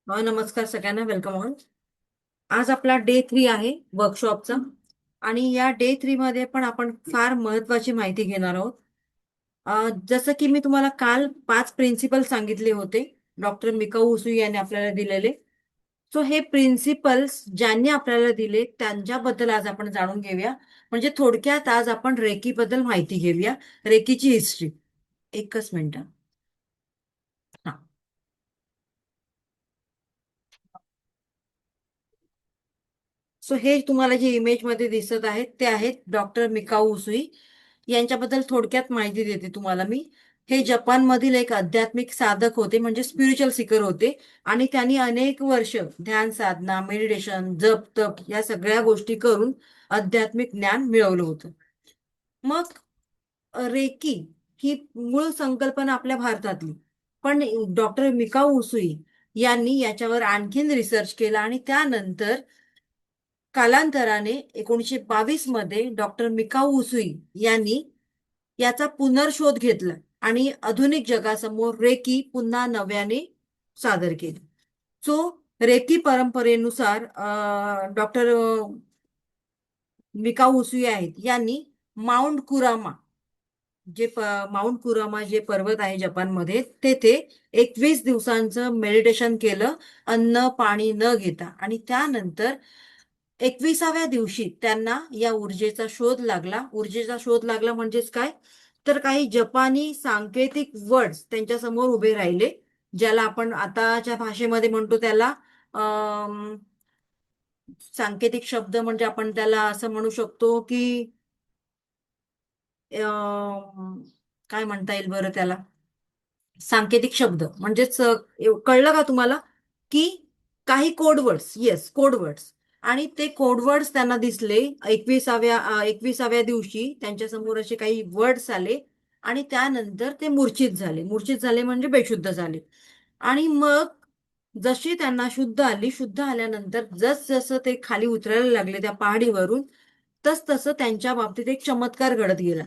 नमस्कार सगळ्यांना, welcome on. आज आपला डे 3 आहे वर्कशॉपचा. आणि या डे 3 मध्ये पण आपण फार महत्वाची माहिती घेणार आहोत. जसं की मी तुम्हाला काल 5 प्रिन्सिपल सांगितले होते, डॉक्टर मिकाऊ उसुई यांनी आपल्याला दिलेले. सो हे प्रिन्सिपल्स ज्यांनी आपल्याला दिले त्यांच्याबद्दल आज आपण जाणून घेऊया. म्हणजे थोडक्यात आज आपण रेकी बद्दल माहिती घेऊया, रेकीची हिस्ट्री. एकच मिनिट. सो हे तुम्हाला जे इमेज मध्ये दिसत आहेत ते आहेत डॉक्टर मिकाऊ उसुई. यांच्याबद्दल थोडक्यात माहिती देते तुम्हाला मी. हे जपानमधील एक आध्यात्मिक साधक होते, म्हणजे स्पिरिच्युअल सीकर होते. आणि त्यांनी अनेक वर्ष ध्यान साधना, मेडिटेशन, जप तप या सगळ्या गोष्टी करून आध्यात्मिक ज्ञान मिळवलं होतं. मग रेकी ही मूळ संकल्पना आपल्या भारतातली. पण डॉक्टर मिकाऊ उसुई यांनी याच्यावर आणखीन रिसर्च केला आणि त्यानंतर कालांतराने 1922 मध्ये डॉक्टर मिकाऊ उसुई यांनी याचा पुनर्शोध घेतला आणि आधुनिक जगासमोर रेकी पुन्हा नव्याने सादर केली. सो रेकी परंपरेनुसार डॉक्टर मिकाऊ उसुई आहेत यांनी माउंट कुरामा माउंट कुरामा जे पर्वत आहे जपानमध्ये, तेथे 21 दिवसांचं मेडिटेशन केलं, अन्न पाणी न घेता. आणि त्यानंतर 21व्या दिवशी त्यांना या ऊर्जेचा शोध लागला म्हणजेच काय, तर काही जपानी सांकेतिक वर्ड्स त्यांच्या समोर उभे राहिले, ज्याला आपण आताच्या भाषेमध्ये म्हणतो त्याला सांकेतिक शब्द. म्हणजे आपण त्याला असं म्हणू शकतो की काय म्हणता येईल बरं त्याला, सांकेतिक शब्द म्हणजेच कळलं का तुम्हाला, की काही कोडवर्ड्स, येस कोडवर्ड्स. आणि ते कोडवर्ड्स त्यांना दिसले 21व्या दिवशी त्यांच्या समोर असे काही वर्ड्स आले. आणि त्यानंतर ते मूर्छित झाले म्हणजे बेशुद्ध झाले. आणि मग जशी त्यांना शुद्ध आली, शुद्ध आल्यानंतर जस जसं ते खाली उतरायला लागले त्या पहाडीवरून, तस तसं त्यांच्या बाबतीत एक चमत्कार घडत गेला.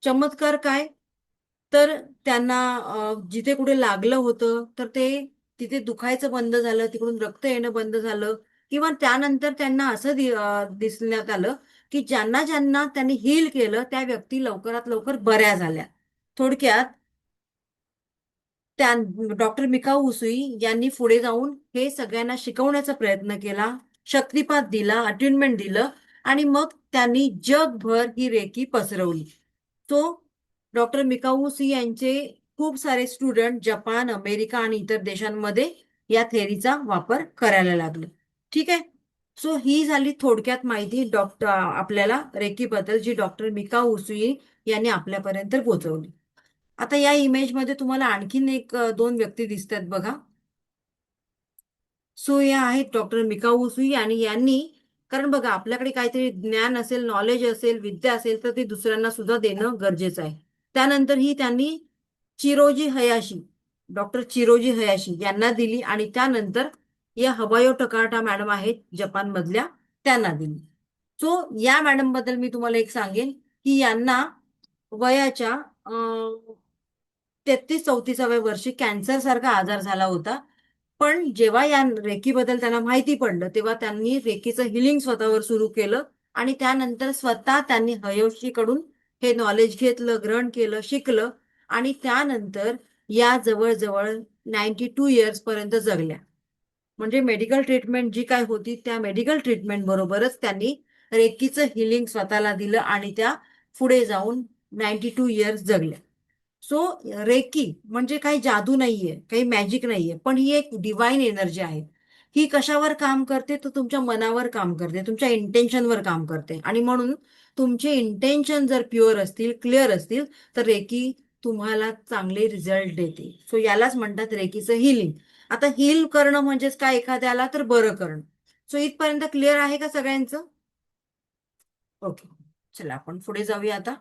चमत्कार काय, तर त्यांना जिथे कुठे लागलं होतं तर ते तिथे दुखायचं बंद झालं, तिकडून रक्त येणं बंद झालं. किंवा त्यानंतर त्यांना असं दिसण्यात आलं की ज्यांना ज्यांना त्यांनी हील केलं त्या व्यक्ती लवकरात लवकर बऱ्या झाल्या. थोडक्यात त्या डॉक्टर मिकाऊ उसुई यांनी पुढे जाऊन हे सगळ्यांना शिकवण्याचा प्रयत्न केला, शक्तिपात दिला, अटेनमेंट दिलं. आणि मग त्यांनी जगभर ही रेकी पसरवली. तो डॉक्टर मिकाऊसी यांचे खूप सारे स्टुडंट जपान, अमेरिका आणि इतर देशांमध्ये या थेअरीचा वापर करायला लागले. ठीक आहे. सो ही झाली थोडक्यात माहिती डॉक्टर आपल्याला रेकीबद्दल, जी डॉक्टर मिकाऊ उसुई यांनी आपल्यापर्यंत पोहोचवली. आता या इमेजमध्ये तुम्हाला आणखीन दोन व्यक्ती दिसतात बघा. सो या आहेत डॉक्टर मिकाऊ सुई. आणि यांनी, कारण बघा आपल्याकडे काहीतरी ज्ञान असेल, नॉलेज असेल, विद्या असेल तर ते दुसऱ्यांना सुद्धा देणं गरजेचं आहे. त्यानंतर ही त्यांनी चिरोजी हयाशी, डॉक्टर चिरोजी हयाशी यांना दिली. आणि त्यानंतर या हबायो टकाटा मॅडम आहेत जपान मधल्या, त्यांना दिली. सो या मॅडम बद्दल मी तुम्हाला एक सांगेन की यांना वयाच्या 33-34व्या वर्षी कॅन्सर सारखा आजार झाला होता. पण जेव्हा या रेकीबद्दल त्यांना माहिती पडलं तेव्हा त्यांनी रेकीचं हिलिंग स्वतःवर सुरू केलं. आणि त्यानंतर स्वतः त्यांनी हयोशीकडून हे नॉलेज घेतलं, ग्रहण केलं, शिकलं. आणि त्यानंतर या जवळजवळ 92 इयर्स पर्यंत जगल्या. म्हणजे मेडिकल ट्रीटमेंट जी काय होती त्या मेडिकल ट्रीटमेंट बरोबरच त्यांनी रेकीचं हिलिंग स्वतःला दिलं आणि त्या पुढे जाऊन 92 इयर्स जगल्या. सो रेकी म्हणजे काही जादू नाहीये, काही मॅजिक नाहीये, पण ही एक डिवाइन एनर्जी आहे. ही कशावर काम करते, तर तुमच्या मनावर काम करते, तुमच्या इंटेन्शनवर काम करते. आणि म्हणून तुमचे इंटेन्शन जर प्युअर असतील, क्लिअर असतील, तर रेकी तुम्हाला चांगले रिझल्ट देते. सो यालाच म्हणतात रेकीचं हिलिंग. आता हील करणं म्हणजेच काय, एखाद्याला तर बरं करणं. सो इथपर्यंत क्लिअर आहे का सगळ्यांचं? ओके. चला आपण पुढे जाऊया आता.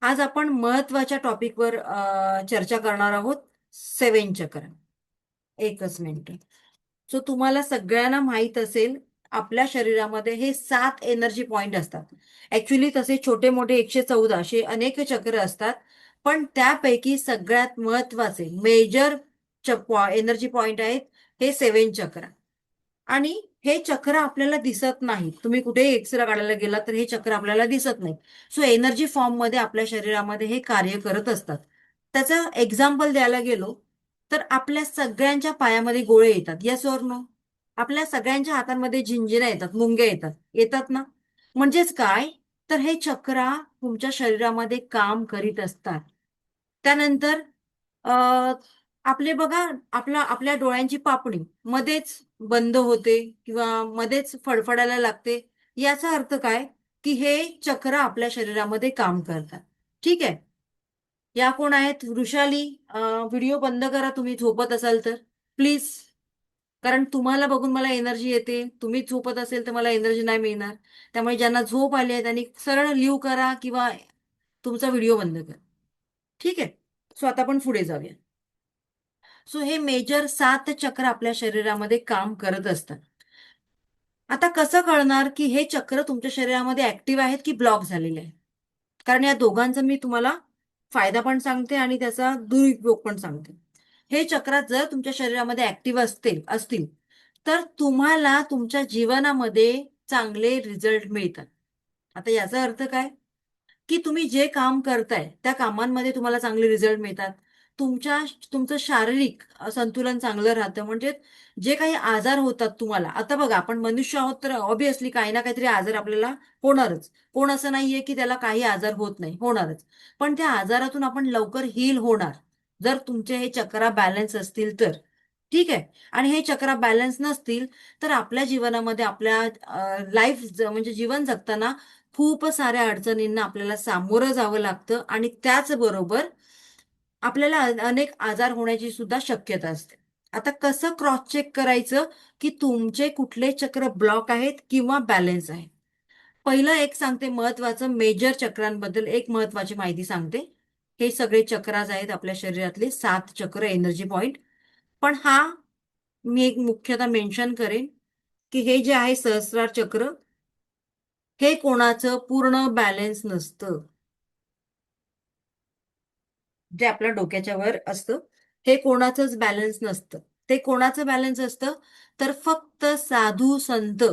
आज आपण महत्वाच्या टॉपिकवर चर्चा करणार आहोत, 7 चक्र. एकच मिनिट. सो तुम्हाला सगळ्यांना माहित असेल, आपल्या शरीरामध्ये हे 7 एनर्जी पॉइंट असतात. ऍक्च्युली तसे छोटे मोठे 114 असे अनेक चक्र असतात, पण त्यापैकी सगळ्यात महत्वाचे मेजर एनर्जी पॉइंट आहेत हे 7 चक्र. आणि हे चक्र आपल्याला दिसत नाही. तुम्ही कुठेही एक्सरे काढायला गेला तर हे चक्र आपल्याला दिसत नाही. सो एनर्जी फॉर्म मध्ये आपल्या शरीरामध्ये हे कार्य करत असतात. त्याचं एक्झाम्पल द्यायला गेलो तर आपल्या सगळ्यांच्या पायामध्ये गोळे येतात. Yes or no? आपल्या सगळ्यांच्या हातांमध्ये झिंजिऱ्या येतात, मुंग्या येतात. येतात ना? म्हणजेच काय? तर हे चक्र तुमच्या शरीरामध्ये काम करीत असतात. त्यानंतर आपले बघा, आपल्या डोळ्यांची पापणी मध्येच बंद होते किंवा मध्येच फडफडायला लागते. याचा अर्थ काय? की हे चक्र आपल्या शरीरामध्ये काम करतात. ठीक आहे. या कोण आहेत? वृषाली. व्हिडिओ बंद करा तुम्ही झोपत असाल तर प्लीज. कारण तुम्हाला बघून मला एनर्जी येते. तुम्ही झोपत असेल तर मला एनर्जी नाही मिळणार. त्यामुळे ज्यांना झोप आली आहे त्यांनी सरळ लिव्ह करा किंवा तुमचा व्हिडिओ बंद करा. ठीक आहे. सो आता आपण पुढे जाऊया. सो हे मेजर 7 चक्र आपल्या शरीरामध्ये काम करत असतात. आता कसं कळणार की हे चक्र तुमच्या शरीरामध्ये ऍक्टिव्ह आहेत की ब्लॉक झालेले आहेत? कारण या दोघांचा मी तुम्हाला फायदा पण सांगते आणि त्याचा दुरुपयोग पण सांगते. हे चक्र जर तुमच्या शरीरामध्ये ऍक्टिव्ह असतील तर तुम्हाला तुमच्या जीवनामध्ये चांगले रिझल्ट मिळतात. आता याचा अर्थ काय? की तुम्ही जे काम करताय त्या कामांमध्ये तुम्हाला चांगले रिझल्ट मिळतात. तुमच्या तुमचं शारीरिक संतुलन चांगलं राहतं. म्हणजे जे काही आजार होतात तुम्हाला, आता बघा आपण मनुष्य आहोत तर ऑब्व्हियसली काही ना काहीतरी आजार आपल्याला होणारच. कोण असं नाहीये की त्याला काही आजार होत नाही, होणारच. पण त्या आजारातून आपण लवकर हील होणार जर तुमचे हे चक्रा बॅलन्स असतील तर. ठीक आहे. आणि हे चक्रा बॅलन्स नसतील तर आपल्या जीवनामध्ये आपल्या लाईफ म्हणजे जीवन जगताना खूप साऱ्या अडचणींना आपल्याला सामोरं जावं लागतं आणि त्याचबरोबर आपल्याला अनेक आजार होण्याची सुद्धा शक्यता असते. आता कसं क्रॉस चेक करायचं की तुमचे कुठले चक्र ब्लॉक आहेत किंवा बॅलन्स आहे? पहिलं एक सांगते महत्वाचं, मेजर चक्रांबद्दल एक महत्वाची माहिती सांगते. हे सगळे चक्राज आहेत आपल्या शरीरातले 7 चक्र एनर्जी पॉइंट. पण हा मी एक मुख्यतः मेन्शन करेन की हे जे आहे सहस्रार चक्र, हे कोणाचं पूर्ण बॅलन्स नसतं. जे आपल्या डोक्याच्या वर असतं हे कोणाचंच बॅलन्स नसतं. ते कोणाचं बॅलन्स असतं? तर फक्त साधू संत,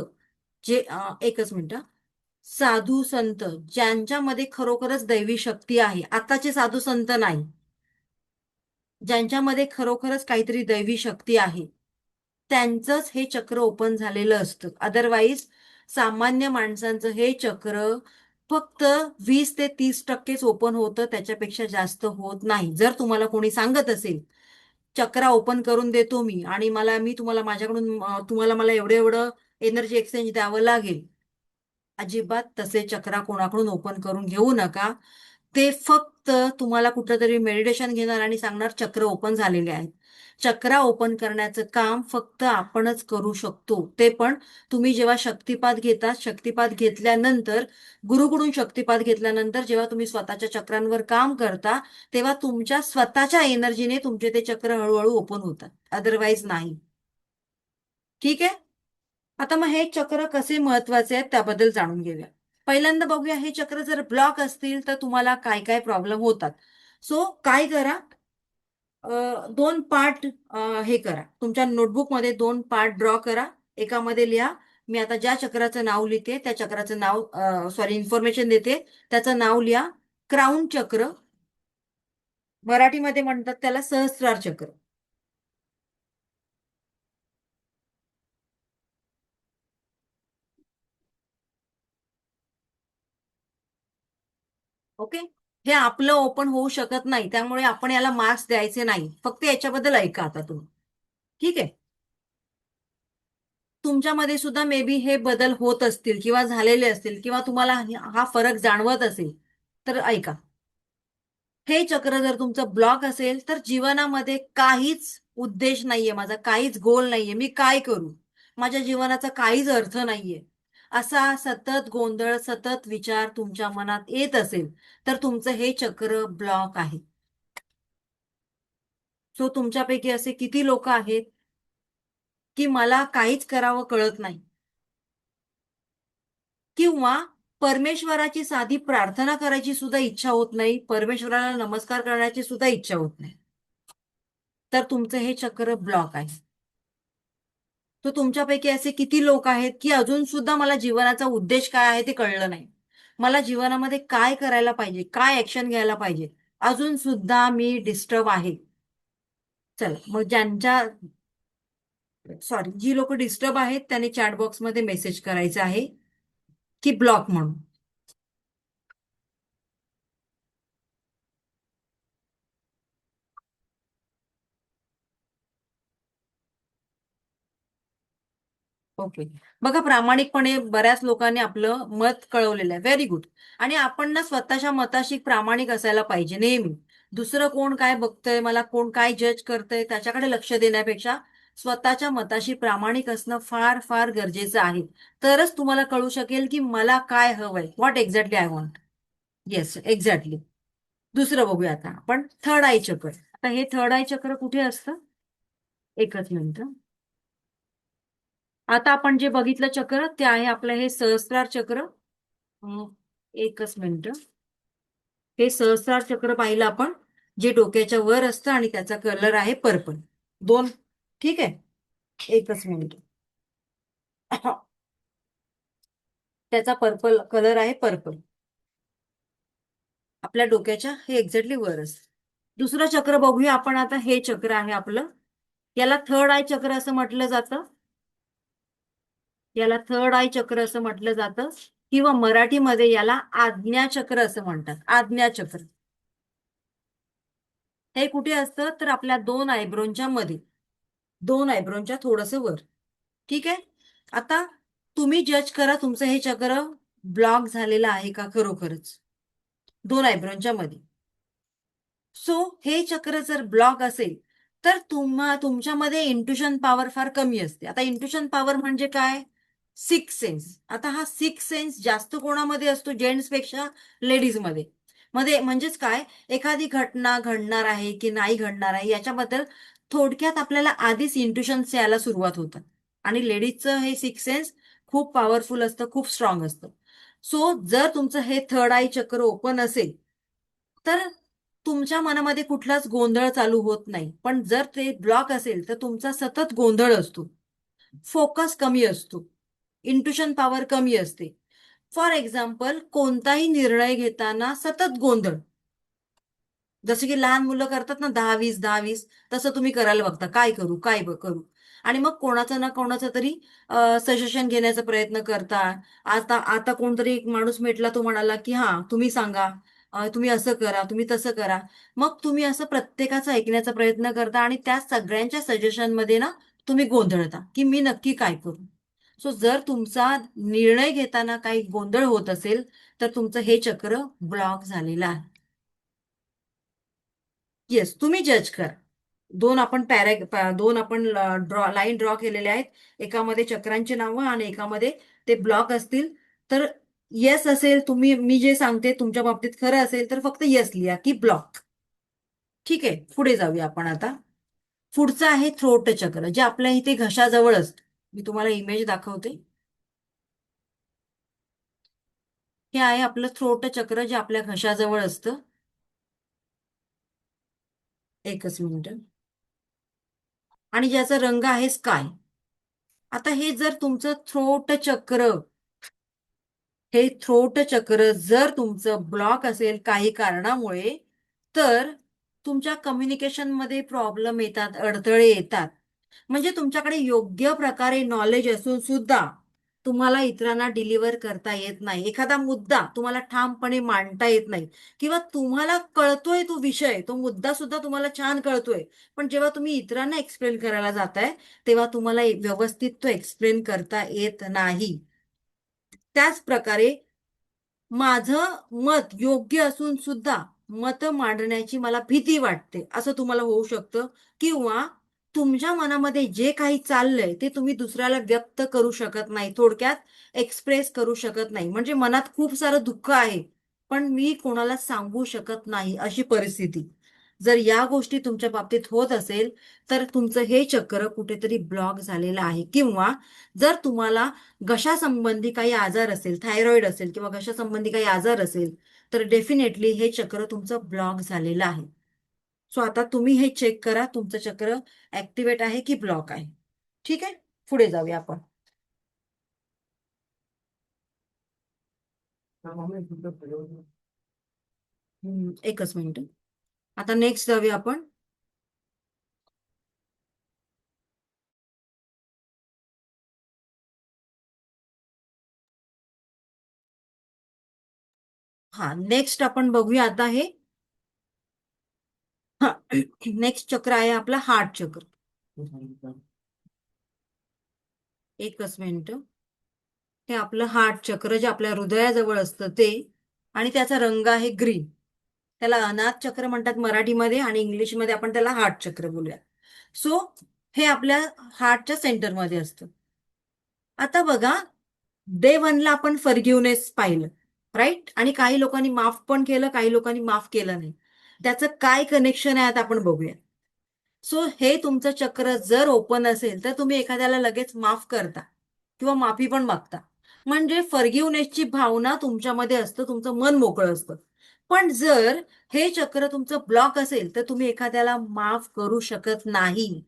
जे एकच मिनिट. साधू संत ज्यांच्यामध्ये खरोखरच दैवी शक्ती आहे, आताचे साधू संत नाही, ज्यांच्यामध्ये खरोखरच काहीतरी दैवी शक्ती आहे, त्यांचंच हे चक्र ओपन झालेलं असतं. अदरवाईज सामान्य माणसांचं हे चक्र फक्त 20 ते 30% ओपन होतं, त्याच्यापेक्षा जास्त होत नाही. जर तुम्हाला कोणी सांगत असेल चक्रा ओपन करून देतो मी आणि मी तुम्हाला माझ्याकडून तुम्हाला मला एवढं एवढं एनर्जी एक्सचेंज द्यावं लागेल, अजिबात तसे चक्रा कोणाकडून ओपन करून घेऊ नका. ते फक्त तुम्हाला कुठलं तरी मेडिटेशन घेणार आणि सांगणार चक्र ओपन झालेले आहेत. चक्रा ओपन करण्याचं काम फक्त आपणच करू शकतो. ते पण तुम्ही जेव्हा शक्तिपात घेता, शक्तिपात घेतल्यानंतर, गुरुकडून शक्तिपात घेतल्यानंतर जेव्हा तुम्ही स्वतःच्या चक्रांवर काम करता, तेव्हा तुमच्या स्वतःच्या एनर्जीने तुमचे ते चक्र हळूहळू ओपन होतात. अदरवाईज नाही. ठीक आहे. आता मग हे चक्र कसे महत्वाचे आहेत त्याबद्दल जाणून घेऊया. पहिल्यांदा बघूया हे चक्र जर ब्लॉक असतील तर तुम्हाला काय काय प्रॉब्लेम होतात. सो काय करा, 2 पार्ट हे करा. तुमच्या नोटबुकमध्ये 2 पार्ट ड्रॉ करा. एकामध्ये लिहा, मी आता ज्या चक्राचं नाव लिहिते त्या चक्राचं नाव, सॉरी इन्फॉर्मेशन देते, त्याचं नाव लिहा. क्राऊन चक्र, मराठीमध्ये म्हणतात त्याला सहस्रार चक्र. ओके. हे आपलं ओपन होऊ शकत नाही, त्यामुळे आपण याला मार्क्स द्यायचे नाही. फक्त याच्याबद्दल ऐका आता तुम्ही. ठीक आहे. तुमच्यामध्ये सुद्धा मे बी हे बदल होत असतील किंवा झालेले असतील किंवा तुम्हाला हा फरक जाणवत असेल तर ऐका. हे चक्र जर तुमचं ब्लॉक असेल तर जीवनामध्ये काहीच उद्देश नाहीये, माझा काहीच गोल नाहीये, मी काय करू, माझ्या जीवनाचा काहीच अर्थ नाहीये, असा सतत गोंधळ, सतत विचार तुमच्या मनात येत असेल तर तुमचं हे चक्र ब्लॉक आहे. सो तुमच्यापैकी असे किती लोक आहेत की मला काहीच करावं कळत नाही, किंवा परमेश्वराची साधी प्रार्थना करायची सुद्धा इच्छा होत नाही, परमेश्वराला नमस्कार करण्याची सुद्धा इच्छा होत नाही, तर तुमचं हे चक्र ब्लॉक आहे. तर तुमच्यापैकी असे किती लोक आहेत की अजून सुद्धा मला जीवनाचा उद्देश काय आहे ते कळलं नाही, मला जीवनामध्ये काय करायला पाहिजे, काय ऍक्शन घ्यायला पाहिजे, अजून सुद्धा मी डिस्टर्ब आहे. चला मग ज्यांच्या, सॉरी, जी लोक डिस्टर्ब आहेत त्यांनी चॅट बॉक्समध्ये मेसेज करायचा आहे की ब्लॉक म्हणून. ओके. बघा, प्रामाणिकपणे बऱ्याच लोकांनी आपलं मत कळवलेलं आहे, व्हेरी गुड. आणि आपण ना स्वतःच्या मताशी प्रामाणिक असायला पाहिजे नेहमी. दुसरं कोण काय बघतंय, मला कोण काय जज करतंय त्याच्याकडे लक्ष देण्यापेक्षा स्वतःच्या मताशी प्रामाणिक असणं फार फार गरजेचं आहे. तरच तुम्हाला कळू शकेल की मला काय हवंय, what exactly I want. Yes, exactly. दुसरं बघूया आता आपण, थर्ड आय चक्र. आता हे थर्ड आय चक्र कुठे असतं? एकच मिनिट. आता आपण जे बघितलं चक्र ते आहे आपलं हे सहस्त्रार चक्र. अं, एकच मिनिट. हे सहस्त्रार चक्र पाहिलं आपण, जे डोक्याच्या वर असतं आणि त्याचा कलर आहे पर्पल. दोन. ठीक आहे. एकच मिनिट. त्याचा पर्पल कलर आहे, पर्पल. आपल्या डोक्याच्या हे एक्झॅक्टली वर असतं. दुसरं चक्र बघूया आपण आता, हे चक्र आहे आपलं. याला थर्ड आय चक्र असं म्हटलं जातं. याला थर्ड आय चक्र असं म्हटलं जातं, किंवा मराठीमध्ये याला आज्ञा चक्र असं म्हणतात, आज्ञा चक्र. हे कुठे असतं तर आपल्या दोन आयब्रोंच्या मध्ये, दोन आयब्रोंच्या थोडस वर. ठीक आहे. आता तुम्ही जज करा, तुमचं हे चक्र ब्लॉक झालेलं आहे का खरोखरच, दोन आयब्रोंच्या मध्ये. सो हे चक्र जर ब्लॉक असेल तर तुमच्यामध्ये इंट्युशन पॉवर फार कमी असते. आता इंट्युशन पॉवर म्हणजे काय? Six sense. आता हा सिक्स सेन्स जास्त कोणामध्ये असतो जेंट्स पेक्षा? लेडीज मध्ये. मध्ये म्हणजेच काय, एखादी घटना घडणार आहे की नाही घडणार आहे याच्याबद्दल थोडक्यात आपल्याला आधीच इंट्युशन्स यायला सुरुवात होतात. आणि लेडीजचं हे सिक्स सेन्स खूप पॉवरफुल असतं, खूप स्ट्रॉंग असतं. सो जर तुमचं हे थर्ड आय चक्र ओपन असेल तर तुमच्या मनामध्ये कुठलाच गोंधळ चालू होत नाही. पण जर ते ब्लॉक असेल तर तुमचा सतत गोंधळ असतो, फोकस कमी असतो, इंट्युशन पॉवर कमी असते. फॉर एक्झाम्पल, कोणताही निर्णय घेताना सतत गोंधळ. जसे की लहान मुलं करतात ना, 10-20 10-20, तसं तुम्ही करायला बघता, काय करू काय करू. आणि मग कोणाचं ना कोणाचं तरी सजेशन घेण्याचा प्रयत्न करता. आता आता कोणतरी एक माणूस भेटला, तो म्हणाला की हा तुम्ही सांगा, तुम्ही असं करा, तुम्ही तसं करा. मग तुम्ही असं प्रत्येकाचं ऐकण्याचा प्रयत्न करता आणि त्या सगळ्यांच्या सजेशन मध्ये ना तुम्ही गोंधळता की मी नक्की काय करू. सो जर तुमचा निर्णय घेताना काही गोंधळ होत असेल तर तुमचं हे चक्र ब्लॉक झालेलं आहे. येस, तुम्ही जज करा. दोन आपण लाईन ड्रॉ केलेल्या आहेत. एकामध्ये चक्रांची नावं आणि एकामध्ये ते ब्लॉक असतील. तर येस असेल, तुम्ही मी जे सांगते तुमच्या बाबतीत खरं असेल तर फक्त येस लिहा की ब्लॉक. ठीक आहे, पुढे जाऊया आपण आता. पुढचं आहे थ्रोट चक्र, जे आपल्या इथे घशाजवळ असतं. मी तुम्हाला इमेज दाखवते. हे आहे आपलं थ्रोट चक्र, जे आपल्या घशाजवळ असतं. एकच मिनिट. आणि ज्याचा रंग आहे स्काय. आता हे जर तुमचं थ्रोट चक्र, हे थ्रोट चक्र जर तुमचं ब्लॉक असेल काही कारणामुळे, तर तुमच्या कम्युनिकेशनमध्ये प्रॉब्लेम येतात, अडथळे येतात. म्हणजे तुमच्याकडे योग्य प्रकारे नॉलेज असून सुद्धा तुम्हाला इतरांना डिलिव्हर करता येत नाही. एखादा मुद्दा तुम्हाला ठामपणे मांडता येत नाही, किंवा तुम्हाला कळतोय तो विषय, तो मुद्दा सुद्धा तुम्हाला छान कळतोय, पण जेव्हा तुम्ही इतरांना एक्सप्लेन करायला जाताय तेव्हा तुम्हाला व्यवस्थित तो एक्सप्लेन करता येत नाही. त्याच प्रकारे माझं मत योग्य असून सुद्धा मत मांडण्याची मला भीती वाटते, असं तुम्हाला होऊ शकतं. किंवा तुमच्या मनामध्ये जे काही चाललंय ते तुम्ही दुसऱ्याला व्यक्त करू शकत नाही, थोडक्यात एक्सप्रेस करू शकत नाही. म्हणजे मनात खूप सारं दुःख आहे पण मी कोणाला सांगू शकत नाही, अशी परिस्थिती. जर या गोष्टी तुमच्या बाबतीत होत असेल तर तुमचं हे चक्र कुठेतरी ब्लॉक झालेलं आहे. किंवा जर तुम्हाला घशासंबंधी काही आजार असेल, थायरॉइड असेल किंवा घशासंबंधी काही आजार असेल, तर डेफिनेटली हे चक्र तुमचं ब्लॉक झालेलं आहे. सो आता तुम्ही हे चेक करा तुमचं चक्र ऍक्टिव्हेट आहे की ब्लॉक आहे. ठीक आहे, पुढे जाऊया आपण. एकच मिनिट. आता नेक्स्ट जाऊया आपण. हा, नेक्स्ट आपण बघूया आता हे. हा, नेक्स्ट चक्र आहे आपला हार्ट चक्र. एकच मिनिट. हे आपलं हार्ट चक्र जे आपल्या हृदयाजवळ असतं ते, आणि त्याचा रंग आहे ग्रीन. त्याला अनाथ चक्र म्हणतात मराठीमध्ये, आणि इंग्लिशमध्ये आपण त्याला हार्ट चक्र बोलूया. सो हे आपल्या हार्टच्या सेंटरमध्ये असतं. आता बघा, डे वनला आपण फॉरगिव्हनेस पाहिलं, राईट? आणि काही लोकांनी माफ पण केलं, काही लोकांनी माफ केलं नाही. त्याचं काय कनेक्शन आहे आता आपण बघूया. सो हे तुमचं चक्र जर ओपन असेल तर तुम्ही एखाद्याला लगेच माफ करता किंवा माफी पण मागता. म्हणजे फॉरगिव्हनेसची भावना तुमच्यामध्ये असतं, तुमचं मन मोकळं असतं. पण जर हे चक्र तुमचं ब्लॉक असेल तर तुम्ही एखाद्याला माफ करू शकत नाही.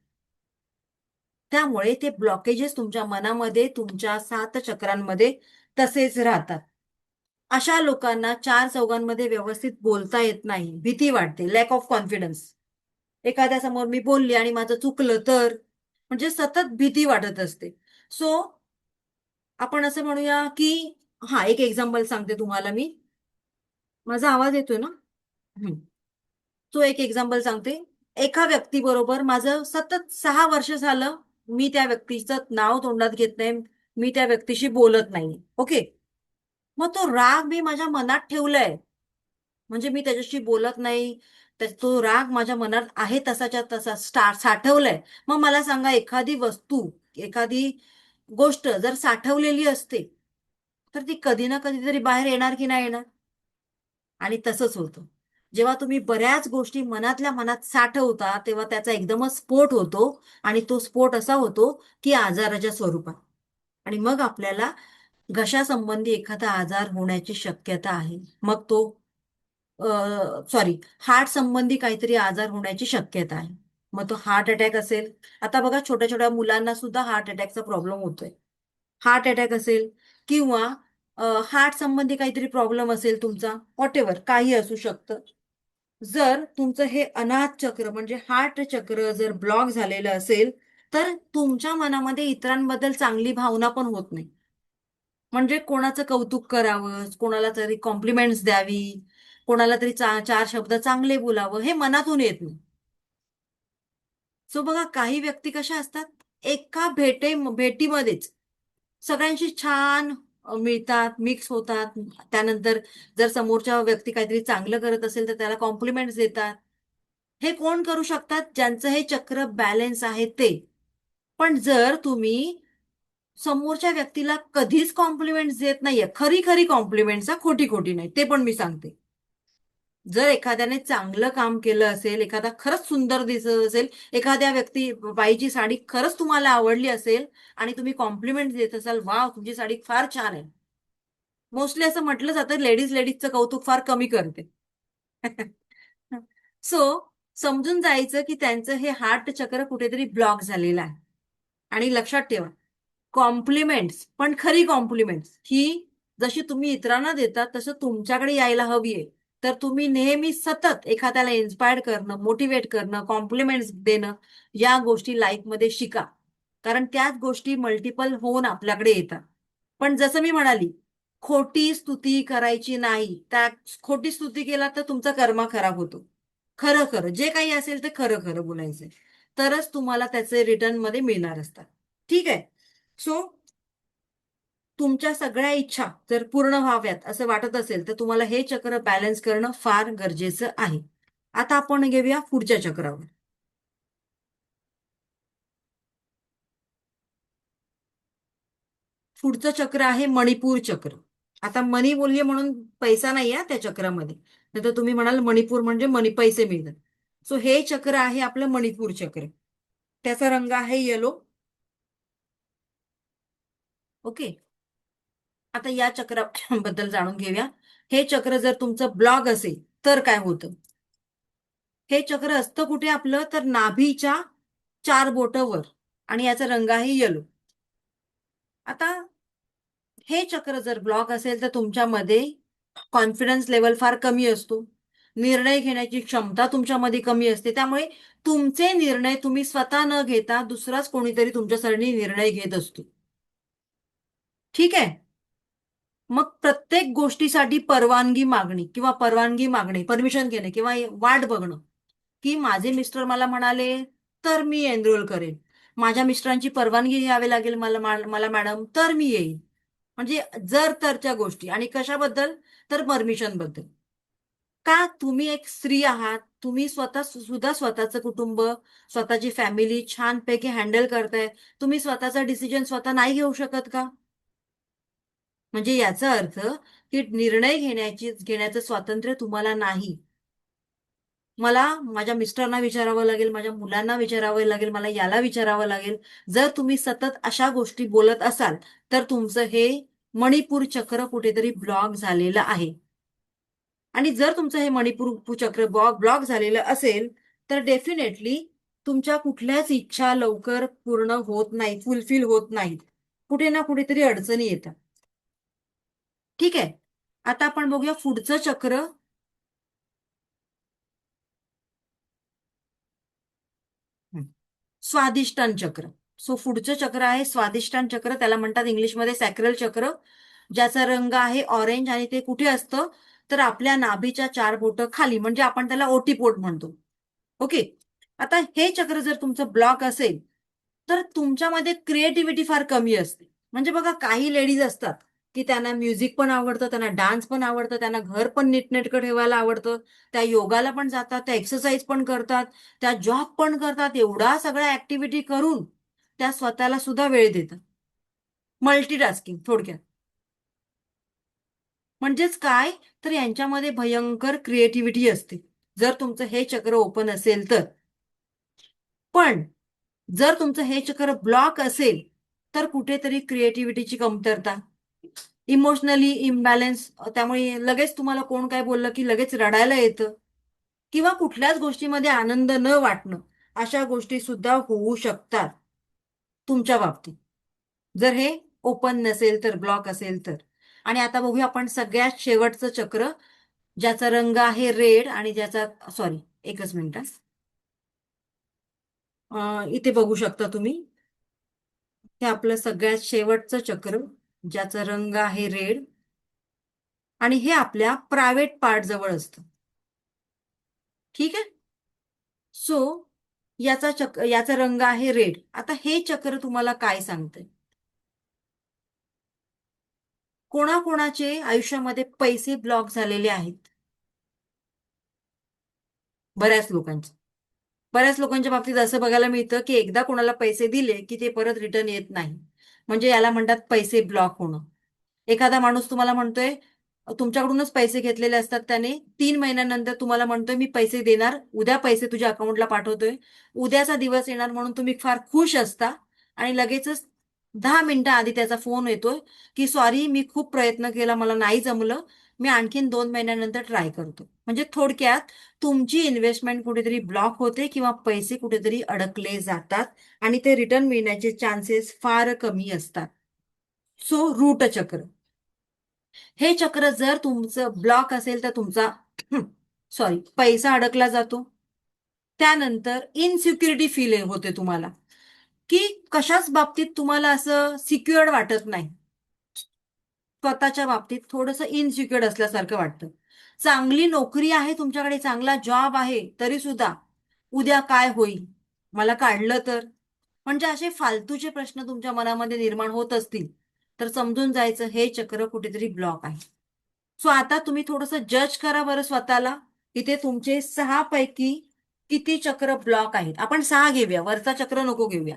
त्यामुळे ते ब्लॉकेजेस तुमच्या मनामध्ये, तुमच्या 7 चक्रांमध्ये तसेच राहतात. अशा लोकांना चार चौघांमध्ये व्यवस्थित बोलता येत नाही, भीती वाटते, लॅक ऑफ कॉन्फिडन्स. एखाद्या समोर मी बोलली आणि माझं चुकलं तर, म्हणजे सतत भीती वाटत असते. सो आपण असं म्हणूया की, हा एक एक्झाम्पल सांगते तुम्हाला मी. माझा आवाज येतोय ना? हम्म. तो एक एक्झाम्पल सांगते. एका व्यक्तीबरोबर माझं सतत 6 वर्ष झालं, मी त्या व्यक्तीचं नाव तोंडात घेत नाही, मी त्या व्यक्तीशी बोलत नाही. ओके. मग तो राग मी माझ्या मनात ठेवलाय, म्हणजे मी त्याच्याशी बोलत नाही, तो राग माझ्या मनात आहे तसाच्या तसा साठवलाय. मग मला सांगा, एखादी वस्तू, एखादी गोष्ट जर साठवलेली असते तर ती कधी ना कधीतरी बाहेर येणार की नाही येणार? आणि तसंच होतं. जेव्हा तुम्ही बऱ्याच गोष्टी मनातल्या मनात साठवता तेव्हा त्याचा एकदमच स्फोट होतो, आणि तो स्फोट असा होतो की आजाराच्या स्वरूपात. आणि मग आपल्याला घशासंबंधी एखादा आजार होण्याची शक्यता आहे. मग तो सॉरी, हार्ट संबंधी काहीतरी आजार होण्याची शक्यता आहे. मग तो हार्ट अटॅक असेल. आता बघा, छोट्या छोट्या मुलांना सुद्धा हार्ट अटॅकचा प्रॉब्लेम होतोय. हार्ट अटॅक असेल किंवा हार्ट संबंधी काहीतरी प्रॉब्लेम असेल तुमचा, व्हॉट काही असू शकतं. जर तुमचं हे अनाथ चक्र म्हणजे हार्ट चक्र जर ब्लॉक झालेलं असेल तर तुमच्या मनामध्ये इतरांबद्दल चांगली भावना पण होत नाही. म्हणजे कोणाचं कौतुक करावं, कोणाला तरी कॉम्प्लिमेंट्स द्यावी, कोणाला तरी चार शब्द चांगले बोलावं, हे मनातून येत नाही. सो बघा, काही व्यक्ती कशा असतात, एका भेटीमध्येच सगळ्यांशी छान मिळतात, मिक्स होतात. त्यानंतर जर समोरच्या व्यक्ती काहीतरी चांगलं करत असेल तर त्याला कॉम्प्लिमेंट्स देतात. हे कोण करू शकतात? ज्यांचं हे चक्र बॅलन्स आहे ते. पण जर तुम्ही समोरच्या व्यक्तीला कधीच कॉम्प्लिमेंट्स देत नाहीये, खरी खरी कॉम्प्लिमेंट्स, खोटी खोटी नाही, ते पण मी सांगते. जर एखाद्याने चांगलं काम केलं असेल, एखादा खरंच सुंदर दिसत असेल, एखाद्या बाईची साडी खरंच तुम्हाला आवडली असेल आणि तुम्ही कॉम्प्लिमेंट देत असाल, वाव तुमची साडी फार छान आहे. मोस्टली असं म्हटलं जातं, लेडीजचं कौतुक फार कमी करते. सो समजून जायचं की त्यांचं हे हार्ट चक्र कुठेतरी ब्लॉक झालेलं आहे. आणि लक्षात ठेवा, कॉम्प्लिमेंट्स, पण खरी कॉम्प्लिमेंट्स ही जशी तुम्ही इतरांना देतात तसं तुमच्याकडे यायला हवी आहे. तर तुम्ही नेहमी सतत एखाद्याला इन्स्पायर करणं, मोटिवेट करणं, कॉम्प्लिमेंट्स देणं, या गोष्टी लाईफमध्ये शिका. कारण त्याच गोष्टी मल्टिपल होऊन आपल्याकडे येतात. पण जसं मी म्हणाली, खोटी स्तुती करायची नाही. त्या खोटी स्तुती केला तर तुमचा कर्मा खराब होतो. खरं खरं जे काही असेल ते खरं खरं बोलायचंय, तरच तुम्हाला त्याचे रिटर्न मध्ये मिळणार असतात. ठीक आहे. सो तुमच्या सगळ्या इच्छा जर पूर्ण व्हाव्यात असं वाटत असेल तर तुम्हाला हे चक्र बॅलन्स करणं फार गरजेचं आहे. आता आपण घेऊया पुढच्या चक्रावर. पुढचं चक्र आहे मणिपूर चक्र. आता मनी बोलले म्हणून पैसा नाही आहे त्या चक्रामध्ये, नाही तर तुम्ही म्हणाल मणिपूर म्हणजे पैसे मिळतात. सो हे चक्र आहे आपलं मणिपूर चक्र. त्याचा रंग आहे येलो. ओके. आता या चक्राबद्दल जाणून घेऊया. हे चक्र जर तुमचं ब्लॉक असेल तर काय होतं? हे चक्र असतं कुठे आपलं, तर नाभीच्या 4 बोटावर, आणि याचा रंग आहे येलो. आता हे चक्र जर ब्लॉक असेल तर तुमच्यामध्ये कॉन्फिडन्स लेवल फार कमी असतो. निर्णय घेण्याची क्षमता तुमच्यामध्ये कमी असते. त्यामुळे तुमचे निर्णय तुम्ही स्वतः न घेता दुसराच कोणीतरी तुमच्यासाठी निर्णय घेत असतो. ठीक आहे. मग प्रत्येक गोष्टीसाठी परवानगी मागणी किंवा परवानगी मागणे, परमिशन घेणे किंवा वाट बघणं, की माझे मिस्टर मला म्हणाले तर मी एनरोल करेन, माझ्या मिस्टरांची परवानगी घ्यावी लागेल मला मला मॅडम तर मी येईन. म्हणजे जर तरच्या गोष्टी. आणि कशाबद्दल? तर परमिशन बद्दल. का? तुम्ही एक स्त्री आहात, तुम्ही स्वतः सुद्धा स्वतःचं कुटुंब, स्वतःची फॅमिली छानपैकी हँडल करताय, तुम्ही स्वतःचा डिसिजन स्वतः नाही घेऊ शकत का? म्हणजे याचा अर्थ की निर्णय घेण्याचं स्वातंत्र्य तुम्हाला नाही. मला माझ्या मिस्टरांना विचारावं लागेल, माझ्या मुलांना विचारावं लागेल, मला याला विचारावं लागेल. जर तुम्ही सतत अशा गोष्टी बोलत असाल तर तुमचं हे मणिपूर चक्र कुठेतरी ब्लॉक झालेलं आहे. आणि जर तुमचं हे मणिपूर चक्र ब्लॉक झालेलं असेल तर डेफिनेटली तुमच्या कुठल्याच इच्छा लवकर पूर्ण होत नाहीत, फुलफिल होत नाहीत. कुठे ना कुठेतरी अडचणी येतात. ठीक आहे. आता आपण बघूया पुढचं चक्र. स्वादिष्टान चक्र. सो पुढचं चक्र आहे स्वादिष्टान चक्र. त्याला म्हणतात इंग्लिशमध्ये सॅक्रल चक्र, ज्याचा रंग आहे ऑरेंज. आणि ते कुठे असतं? तर आपल्या नाभीच्या 4 बोटं खाली, म्हणजे आपण त्याला ओटीपोट म्हणतो. ओके. आता हे चक्र जर तुमचं ब्लॉक असेल तर तुमच्यामध्ये क्रिएटिव्हिटी फार कमी असते. म्हणजे बघा, काही लेडीज असतात की त्यांना म्युझिक पण आवडतं, त्यांना डान्स पण आवडतं, त्यांना घर पण नीटनेटकं ठेवायला आवडतं, त्या योगाला पण जातात, त्या एक्सरसाइज पण करतात, त्या जॉब पण करतात, एवढा सगळ्या ऍक्टिव्हिटी करून त्या स्वतःला सुद्धा वेळ देतात. मल्टीटास्किंग थोडक्यात. म्हणजेच काय? तर यांच्यामध्ये भयंकर क्रिएटिव्हिटी असते जर तुमचं हे चक्र ओपन असेल तर. पण जर तुमचं हे चक्र ब्लॉक असेल तर कुठेतरी क्रिएटिव्हिटीची कमतरता, इमोशनली इम्बॅलन्स, त्यामुळे लगेच तुम्हाला कोण काय बोललं की लगेच रडायला येतं, किंवा कुठल्याच गोष्टीमध्ये आनंद न वाटणं, अशा गोष्टी सुद्धा होऊ शकतात तुमच्या बाबतीत जर हे ओपन नसेल तर, ब्लॉक असेल तर. आणि आता बघूया आपण सगळ्यात शेवटचं चक्र, ज्याचा रंग आहे रेड आणि ज्याचा, सॉरी एकच मिनिट, इथे बघू शकता तुम्ही. हे आपलं सगळ्यात शेवटचं चक्र, ज्याचा रंग आहे रेड, आणि हे आपल्या प्रायव्हेट पार्ट जवळ असतं. ठीक आहे. सो याचा रंग आहे रेड. आता हे चक्र तुम्हाला काय सांगतंय? कोणाकोणाचे आयुष्यामध्ये पैसे ब्लॉक झालेले आहेत? बऱ्याच लोकांचे. बऱ्याच लोकांच्या बाबतीत असं बघायला मिळतं की एकदा कोणाला पैसे दिले की ते परत रिटर्न येत नाही. म्हणजे याला म्हणतात पैसे ब्लॉक होणं. एखादा माणूस तुम्हाला म्हणतोय, तुमच्याकडूनच पैसे घेतलेले असतात त्याने, 3 महिन्यानंतर तुम्हाला म्हणतोय मी पैसे देणार, उद्या पैसे तुझ्या अकाउंटला पाठवतोय, उद्याचा दिवस येणार म्हणून तुम्ही फार खुश असता, आणि लगेचच 10 मिनिटं आधी त्याचा फोन येतोय की सॉरी, मी खूप प्रयत्न केला, मला नाही जमलं, मी आणखीन 2 महिन्यानंतर ट्राय करतो. म्हणजे थोडक्यात तुमची इन्व्हेस्टमेंट कुठेतरी ब्लॉक होते किंवा पैसे कुठेतरी अडकले जातात आणि ते रिटर्न मिळण्याचे चान्सेस फार कमी असतात. सो रूट चक्र. हे चक्र जर तुमचं ब्लॉक असेल तर तुमचा सॉरी पैसा अडकला जातो. त्यानंतर इनसिक्युरिटी फील होते तुम्हाला, की कशाच बाबतीत तुम्हाला असं सिक्युअर्ड वाटत नाही. स्वतःच्या बाबतीत थोडंसं इनसिक्युअर्ड असल्यासारखं वाटतं. चांगली नोकरी आहे तुमच्याकडे, चांगला जॉब आहे, तरी सुद्धा उद्या काय होईल, मला काढलं तर. म्हणजे असे फालतूचे प्रश्न तुमच्या मनामध्ये निर्माण होत असतील तर समजून जायचं हे चक्र कुठेतरी ब्लॉक आहे. सो आता तुम्ही थोडंसं जज करा बरं स्वतःला. इथे तुमचे 6 पैकी किती चक्र ब्लॉक आहेत. आपण 6 घेऊया, वरचा चक्र नको घेऊया.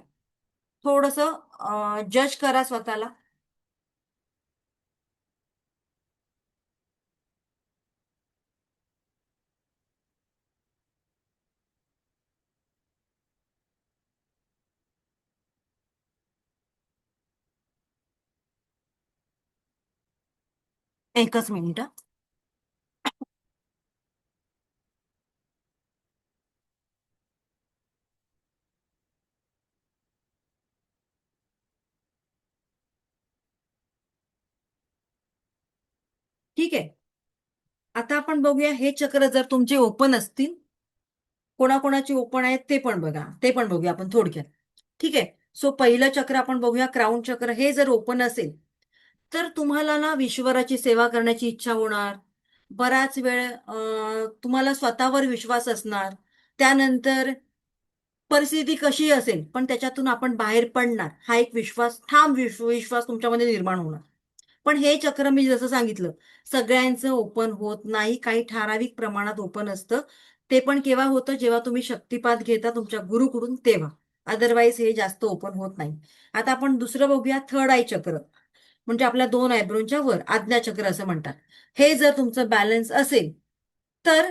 थोडंसं जज करा स्वतःला. एकच मिनिट हं. ठीक आहे. आता आपण बघूया हे चक्र जर तुमचे ओपन असतील, कोणाकोणाचे ओपन आहेत ते पण बघा, ते पण बघूया आपण थोडक्यात. ठीक आहे. सो पहिलं चक्र आपण बघूया, क्राऊन चक्र. हे जर ओपन असेल तर तुम्हाला ना ईश्वराची सेवा करण्याची इच्छा होणार. बराच वेळ तुम्हाला स्वतःवर विश्वास असणार. त्यानंतर परिस्थिती कशी असेल पण त्याच्यातून आपण बाहेर पडणार, हा एक विश्वास, ठाम विश्वास तुमच्यामध्ये निर्माण होणार. पण हे चक्र मी जसं सांगितलं, सगळ्यांचं ओपन होत नाही. काही ठराविक प्रमाणात ओपन असतं. ते पण केव्हा होतं, जेव्हा तुम्ही शक्तिपात घेता तुमच्या गुरुकडून तेव्हा. अदरवाईज हे जास्त ओपन होत नाही. आता आपण दुसरं बघूया, थर्ड आय चक्र. म्हणजे आपल्या दोन आयब्रोच्या वर आज्ञाचक्र असं म्हणतात. हे जर तुमचं बॅलन्स असेल तर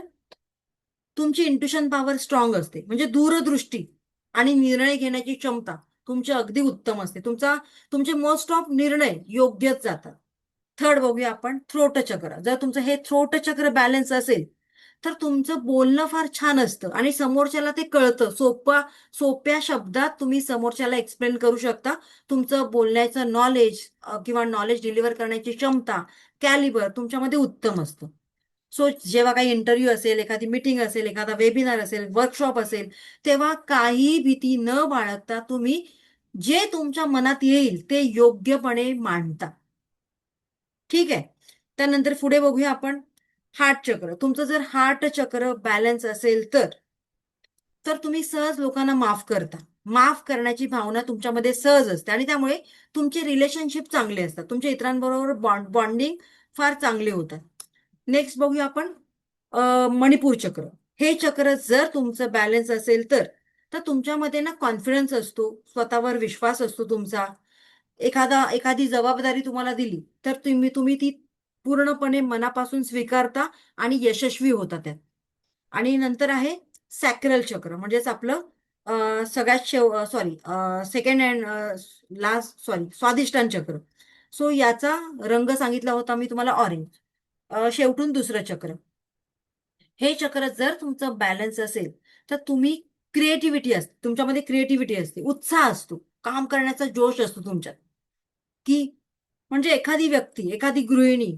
तुमची इंट्युशन पॉवर स्ट्रॉंग असते. म्हणजे दूरदृष्टी आणि निर्णय घेण्याची क्षमता तुमची अगदी उत्तम असते. तुमचे मोस्ट ऑफ निर्णय योग्यच जातात. थर्ड बघूया आपण, थ्रोट चक्र. जर तुमचं हे थ्रोट चक्र बॅलन्स असेल तर तुमचं बोलणं फार छान असतं आणि समोरच्याला ते कळतं. सोप्या शब्दात तुम्ही समोरच्याला एक्सप्लेन करू शकता. तुमचं बोलण्याचं नॉलेज किंवा नॉलेज डिलिव्हर करण्याची क्षमता, कॅलिबर तुमच्यामध्ये उत्तम असतं. सो जेव्हा काही इंटरव्ह्यू असेल, एखादी मीटिंग असेल, एखादा वेबिनार असेल, वर्कशॉप असेल, तेव्हा काही भीती न बाळगता तुम्ही जे तुमच्या मनात येईल ते योग्यपणे मांडता. ठीक आहे. त्यानंतर पुढे बघूया आपण, हार्ट चक्र. तुमचं जर हार्ट चक्र बॅलन्स असेल तर तुम्ही सहज लोकांना माफ करता. माफ करण्याची भावना तुमच्यामध्ये सहज असते आणि त्यामुळे तुमचे रिलेशनशिप चांगले असतात. तुमच्या इतरांबरोबर बॉन्डिंग फार चांगले होतात. नेक्स्ट बघूया आपण, मणिपूर चक्र. हे चक्र जर तुमचं बॅलन्स असेल तर तुमच्यामध्ये ना कॉन्फिडन्स असतो, स्वतःवर विश्वास असतो तुमचा. एखादी जबाबदारी तुम्हाला दिली तर तुम्ही ती पूर्णपणे मनापासून स्वीकारता आणि यशस्वी होता त्यात. आणि नंतर आहे सॅक्रल चक्र, म्हणजेच आपलं सगळ्यात sorry second hand last sorry Swadhisthana चक्र. सो याचा रंग सांगितला होता मी तुम्हाला, ऑरेंज. शेवटून दुसरं चक्र. हे चक्र जर तुमचं बॅलन्स असेल तर क्रिएटिव्हिटी असते तुमच्यामध्ये, क्रिएटिव्हिटी असते, उत्साह असतो, काम करण्याचा जोश असतो तुमच्यात. की म्हणजे एखादी व्यक्ती, एखादी गृहिणी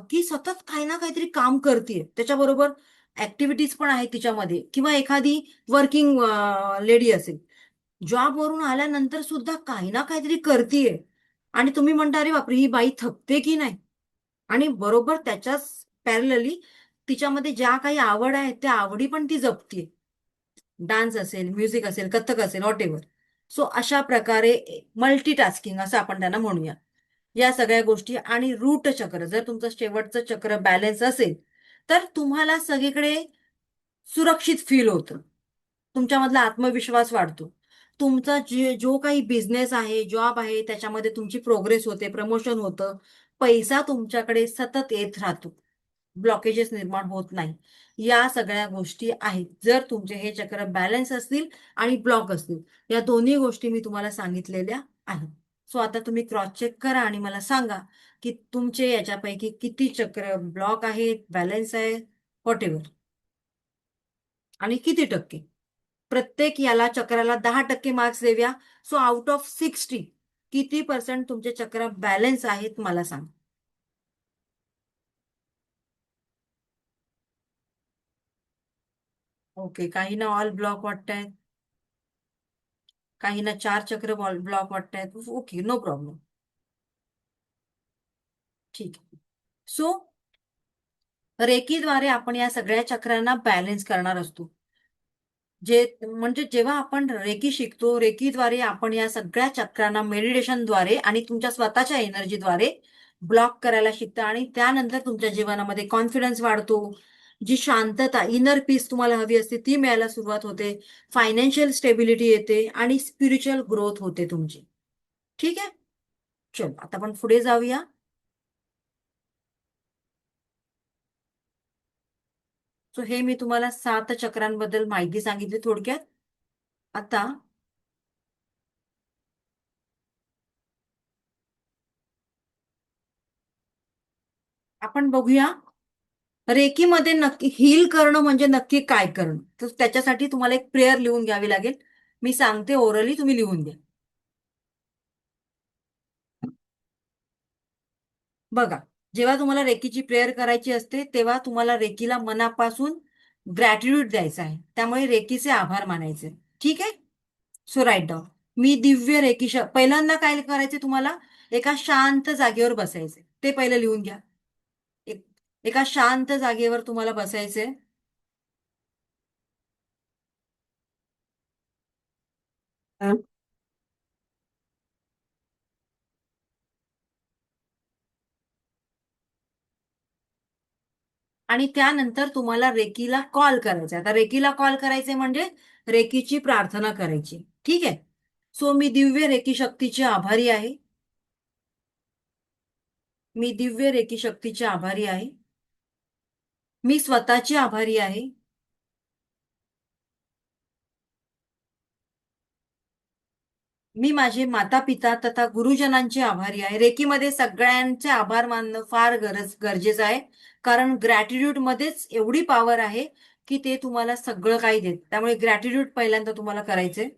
की सतत काही ना काहीतरी काम करते, त्याच्याबरोबर ऍक्टिव्हिटीज पण आहेत तिच्यामध्ये, किंवा एखादी वर्किंग लेडी असेल, जॉबवरून आल्यानंतर सुद्धा काही ना काहीतरी करतीये आणि तुम्ही म्हणता अरे बापरे, ही बाई थकते की नाही. आणि बरोबर त्याच्याच पॅरलली तिच्यामध्ये ज्या काही आवड आहेत त्या आवडी पण ती जपतीये. डान्स असेल, म्युझिक असेल, कथ्थक असेल, व्हॉट एव्हर. सो अशा प्रकारे मल्टीटास्किंग असं आपण त्यांना म्हणूया. या सगळ्या गोष्टी. आणि रूट चक्र, जर तुमचं शेवटचं चक्र बॅलन्स असेल तर तुम्हाला सगळीकडे सुरक्षित फील होतं. तुमच्यामधला आत्मविश्वास वाढतो. तुमचा जो काही बिझनेस आहे, जॉब आहे, त्याच्यामध्ये तुमची प्रोग्रेस होते, प्रमोशन होतं, पैसा तुमच्याकडे सतत येत राहतो, ब्लॉकेजेस निर्माण होत नाही. या सगळ्या गोष्टी आहेत जर तुमचे हे चक्र बॅलन्स असतील आणि ब्लॉक असतील. या दोन्ही गोष्टी मी तुम्हाला सांगितलेल्या आहेत. सो आता तुम्ही क्रॉस चेक करा आणि मला सांगा की तुमचे याच्यापैकी किती चक्र ब्लॉक आहेत, बॅलन्स आहे, व्हॉट एव्हर, आणि किती टक्के. प्रत्येक याला चक्राला 10% मार्क्स देऊया. सो आउट ऑफ 60 किती पर्सेंट तुमचे चक्र बॅलन्स आहेत मला सांग. ओके, काही ना ऑल ब्लॉक वाटतायत, काही ना 4 चक्र ब्लॉक वाटतायत. Okay, no problem. ठीक आहे. सो रेकीद्वारे आपण या सगळ्या चक्रांना बॅलन्स करणार असतो. म्हणजे जेव्हा आपण रेकी शिकतो, रेकीद्वारे आपण या सगळ्या चक्रांना मेडिटेशनद्वारे आणि तुमच्या स्वतःच्या एनर्जीद्वारे ब्लॉक करायला शिकता आणि त्यानंतर तुमच्या जीवनामध्ये कॉन्फिडन्स वाढतो. जी शांतता, इनर पीस तुम्हाला हवी असते ती मिळायला सुरुवात होते. फायनान्शियल स्टेबिलिटी येते आणि स्पिरिच्युअल ग्रोथ होते तुमची. ठीक आहे. चल आता आपण पुढे जाऊया. सो हे मी तुम्हाला 7 चक्रांबद्दल माहिती सांगितली थोडक्यात. आता आपण बघूया रेकीमध्ये नक्की हील करणं म्हणजे नक्की काय करणं. तर त्याच्यासाठी तुम्हाला एक प्रेयर लिहून घ्यावी लागेल. मी सांगते ओरली, तुम्ही लिहून घ्या. बघा, जेव्हा तुम्हाला रेकीची प्रेयर करायची असते तेव्हा तुम्हाला रेकीला मनापासून ग्रॅटिट्यूड द्यायचा आहे. त्यामुळे रेकीचे आभार मानायचे. ठीक आहे. So right down. मी दिव्य रेकी पहिल्यांदा काय करायचे तुम्हाला, एका शांत जागेवर बसायचे. ते पहिलं लिहून घ्या. एका शांत जागेवर तुम्हाला बसायचे. आणि त्यानंतर तुम्हाला रेकीला कॉल करायचा. आता रेकीला कॉल करायचे म्हणजे रेकीची प्रार्थना करायची. ठीक आहे. सो मी दिव्य रेकी शक्तीची आभारी आहे. मी दिव्य रेकी शक्तीची आभारी आहे. मी स्वतःची आभारी आहे. मी माझे माता पिता तथा गुरुजनांचे आभारी आहे. रेकीमध्ये सगळ्यांचे आभार मानणं फार गरजेचं आहे. कारण ग्रॅटिट्यूड मध्येच एवढी पॉवर आहे की ते तुम्हाला सगळं काही देत. त्यामुळे ग्रॅटिट्यूड पहिल्यांदा तुम्हाला करायचंय.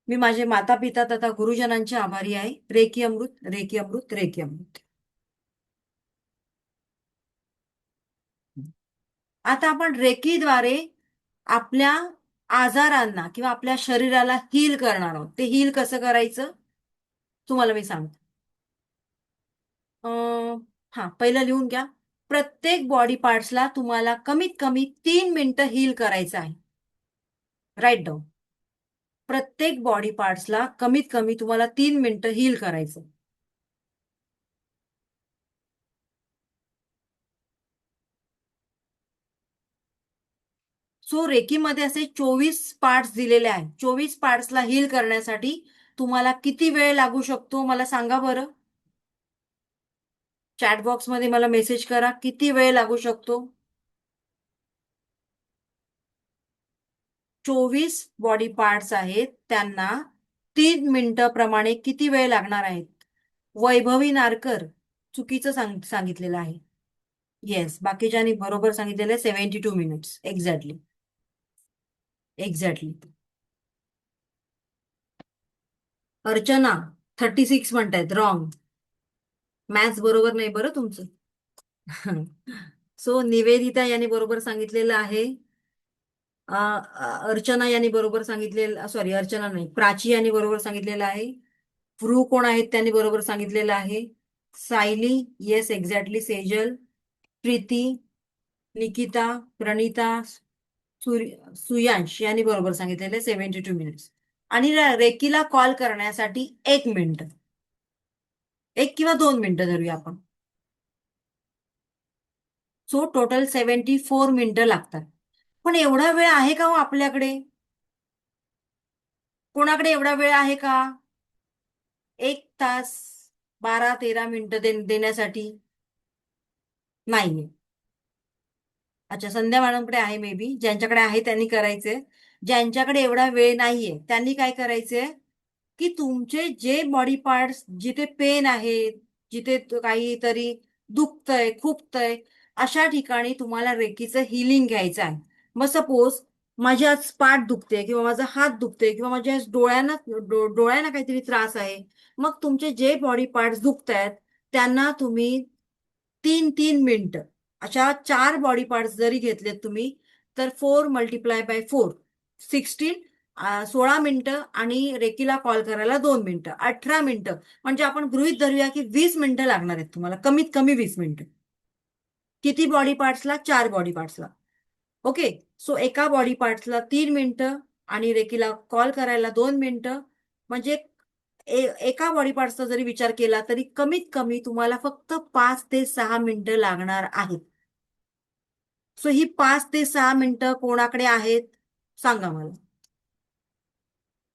मी माझे माता पिता तथा गुरुजनांचे आभारी आहे. रेकी अमृत, रेकी अमृत, रेकी अमृत. आता आपण रेकीद्वारे आपल्या आजारांना किंवा आपल्या शरीराला हील करणार आहोत. ते हील कसं करायचं तुम्हाला मी सांगते. हा, पहिलं लिहून घ्या. प्रत्येक बॉडी पार्ट्सला तुम्हाला कमीत कमी 3 मिनिटं हील करायचं आहे. Write down. प्रत्येक बॉडी पार्ट्सला कमीत कमी तुम्हाला 3 मिनिटं हील करायचं. सो रेकीमध्ये असे 24 पार्ट्स दिलेले आहेत. 24 पार्ट्सला हील करण्यासाठी तुम्हाला किती वेळ लागू शकतो मला सांगा बरं. चॅट बॉक्समध्ये मला मेसेज करा, किती वेळ लागू शकतो. 24 बॉडी पार्ट्स आहेत, त्यांना 3 मिनिटं प्रमाणे किती वेळ लागणार आहेत. वैभवी नारकर चुकीचं सांगितलेलं आहे. येस, बाकीच्यांनी बरोबर सांगितलेलं आहे. 72 मिनिट्स एक्झॅक्टली. एक्झॅक्टली. अर्चना 36 म्हणतायत. रॉंग. मॅथ्स बरोबर नाही बरं तुमचं. सो निवेदिता यांनी बरोबर सांगितलेलं आहे. अर्चना यांनी बरोबर सांगितलेलं, सॉरी अर्चना नाही, प्राची यांनी बरोबर सांगितलेलं आहे. फ्रू कोण आहेत त्यांनी बरोबर सांगितलेलं आहे. Sayali, yes exactly. सेजल, प्रीती, निकिता, प्रणिता, सुयांश यांनी बरोबर सांगितलेले 72 मिनिट्स. आणि रेकीला कॉल करण्यासाठी 1 मिनिट, 1 किंवा 2 मिनिटं धरूया आपण. सो टोटल 74 मिनिटं लागतात. पण एवढा वेळ आहे का हो आपल्याकडे? कोणाकडे एवढा वेळ आहे का? 1 तास 12-13 मिनिटं देण्यासाठी नाहीये. अच्छा, संध्या मॅडमकडे आहे मे बी. ज्यांच्याकडे आहे त्यांनी करायचंय. ज्यांच्याकडे एवढा वेळ नाहीये त्यांनी काय करायचंय की तुमचे जे बॉडी पार्ट्स जिथे पेन आहे, जिथे काहीतरी दुखतंय, खुपतंय, अशा ठिकाणी तुम्हाला रेकीचं हिलिंग घ्यायचं आहे. मग सपोज माझी आज पाठ दुखते किंवा माझा हात दुखते किंवा माझ्या डोळ्यांना काहीतरी त्रास आहे. मग तुमचे जे बॉडी पार्ट्स दुखतायत त्यांना तुम्ही 3-3 मिनिटं, अशा 4 बॉडी पार्ट्स जरी घेतलेत तुम्ही, तर 4 × 4 16, 16 मिनिटं. आणि रेकीला कॉल करायला 2 मिनिटं, 18 मिनिटं. म्हणजे आपण गृहीत धरूया की 20 मिनिटं लागणार आहेत तुम्हाला, कमीत कमी 20 मिनिटं. किती बॉडी पार्ट्सला? 4 बॉडी पार्ट्सला. ओके. सो एका बॉडी पार्ट्सला 3 मिनिटं आणि रेकीला कॉल करायला 2 मिनिटं. म्हणजे एका बॉडी पार्टचा जरी विचार केला तरी कमीत कमी तुम्हाला फक्त 5 ते 6 मिनिटं लागणार आहेत. सो ही 5 ते 6 मिनिटं कोणाकडे आहेत सांगा मला.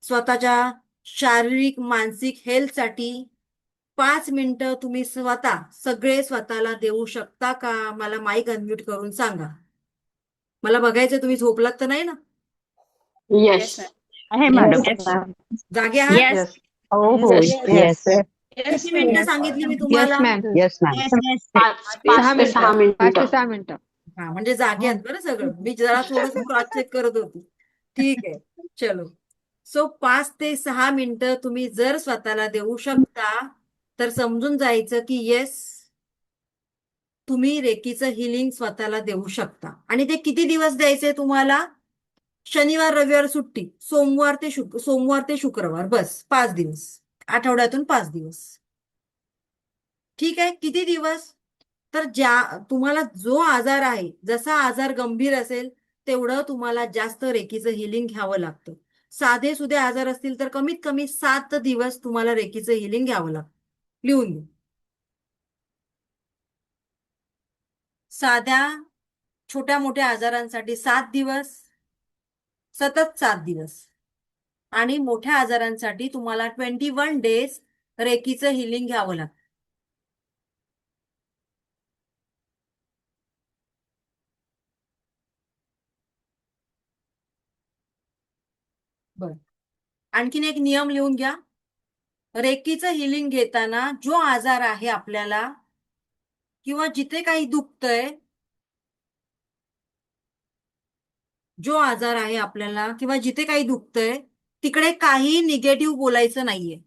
स्वतःच्या शारीरिक मानसिक हेल्थसाठी 5 मिनिटं तुम्ही सगळे स्वतःला देऊ शकता का? मला माईक अनम्यूट करून सांगा. मला बघायचं तुम्ही झोपलात तर नाही ना? येस आहे मॅडम. जागे आहात? येस. हो हो Yes. येस. येस किती मिनिटं येस सांगितली मी येस तुम्हाला? Ma'am. Yes ma'am. Yes yes. पाच पाच ते सहा 5 ते मिनिटं 6 मिनिटं. हा म्हणजे जागे आहेत बरं सगळं. मी जरा थोडस क्रॉस चेक करत होती. ठीक आहे. चलो. सो 5 ते 6 मिनिटं तुम्ही जर स्वतःला देऊ शकता तर समजून जायचं की येस, तुम्ही रेकीचं हिलिंग स्वतःला देऊ शकता. आणि ते किती दिवस द्यायचे तुम्हाला? शनिवार रविवार सुट्टी, सोमवार ते शुक्रवार, बस 5 दिवस, आठवड्यातून 5 दिवस. ठीक आहे. किती दिवस? तर तुम्हाला जो आजार आहे, जसा आजार गंभीर असेल तेवढं तुम्हाला जास्त रेकीचं हिलिंग घ्यावं लागतं. साधे सुधे आजार असतील तर कमीत कमी 7 दिवस तुम्हाला रेकीचं हिलिंग घ्यावं लागतं. लिहून घ्या. साध्या छोट्या मोठ्या आजारांसाठी 7 दिवस, सतत 7 दिवस. आणि मोठ्या आजारांसाठी तुम्हाला 21 डेज रेकीचं हिलिंग घ्यावं लागतं. बरं. आणखीन एक नियम लिहून घ्या. रेकीचं हिलिंग घेताना जो आजार आहे आपल्याला किंवा जिथे काही दुखतंय, जो आजार आहे आपल्याला किंवा जिथे काही दुखतंय तिकडे काही निगेटिव्ह बोलायचं नाहीये.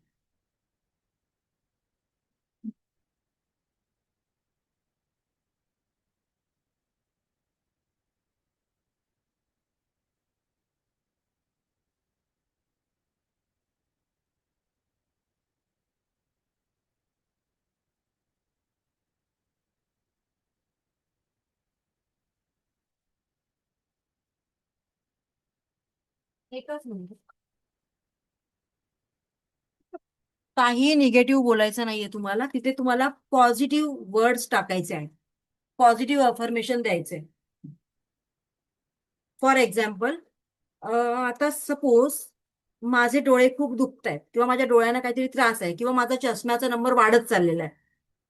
एकच मिनिट. काही निगेटिव्ह बोलायचं नाहीये तुम्हाला. तिथे तुम्हाला पॉझिटिव्ह वर्ड्स टाकायचे आहेत, पॉझिटिव्ह अफर्मेशन द्यायचे. फॉर एक्झाम्पल, आता सपोज माझे डोळे खूप दुखत आहेत किंवा माझ्या डोळ्यांना काहीतरी त्रास आहे किंवा माझा चष्म्याचा नंबर वाढत चाललेला आहे.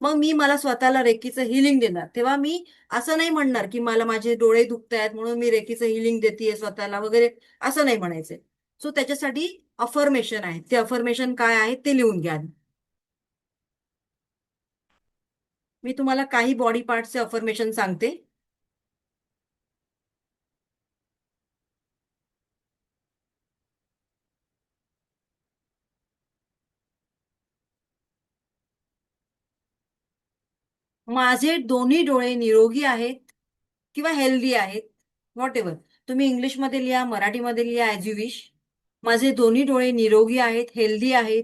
मग मी मला स्वतःला रेकीचं हिलिंग देणार, तेव्हा मी असं नाही म्हणणार की मला माझे डोळे दुखत आहेत म्हणून मी रेकीचं हिलिंग देतेय स्वतःला वगैरे, असं नाही म्हणायचं. सो त्याच्यासाठी अफर्मेशन आहे. ते अफर्मेशन काय आहे ते लिहून घ्या. मी तुम्हाला काही बॉडी पार्टचे अफर्मेशन सांगते. माझे दोन्ही डोळे निरोगी आहेत किंवा हेल्दी आहेत, व्हॉट एव्हर. तुम्ही इंग्लिशमध्ये लिहा, मराठीमध्ये लिहा, ॲज यू विश. माझे दोन्ही डोळे निरोगी आहेत, हेल्दी आहेत.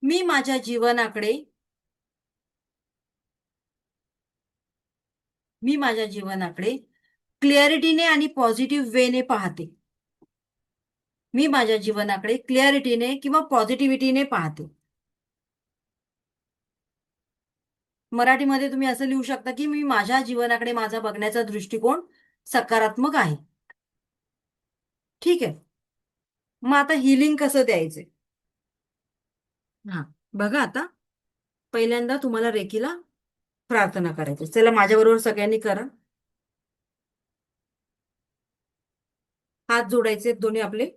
मी माझ्या जीवनाकडे मी माझ्या जीवनाकडे क्लिअरिटीने आणि पॉझिटिव्ह वेने पाहते. मी माझ्या जीवनाकडे क्लिअरिटीने किंवा पॉझिटिव्हिटीने पाहते. मराठीमध्ये तुम्ही असं लिहू शकता की मी माझ्या जीवनाकडे माझा बघण्याचा दृष्टिकोन सकारात्मक आहे. ठीक आहे. मग आता हिलिंग कसं द्यायचं? हा, बघा आता. पहिल्यांदा तुम्हाला रेकीला प्रार्थना करायची. चला माझ्याबरोबर सगळ्यांनी करा. हात जोडायचे दोन्ही आपले.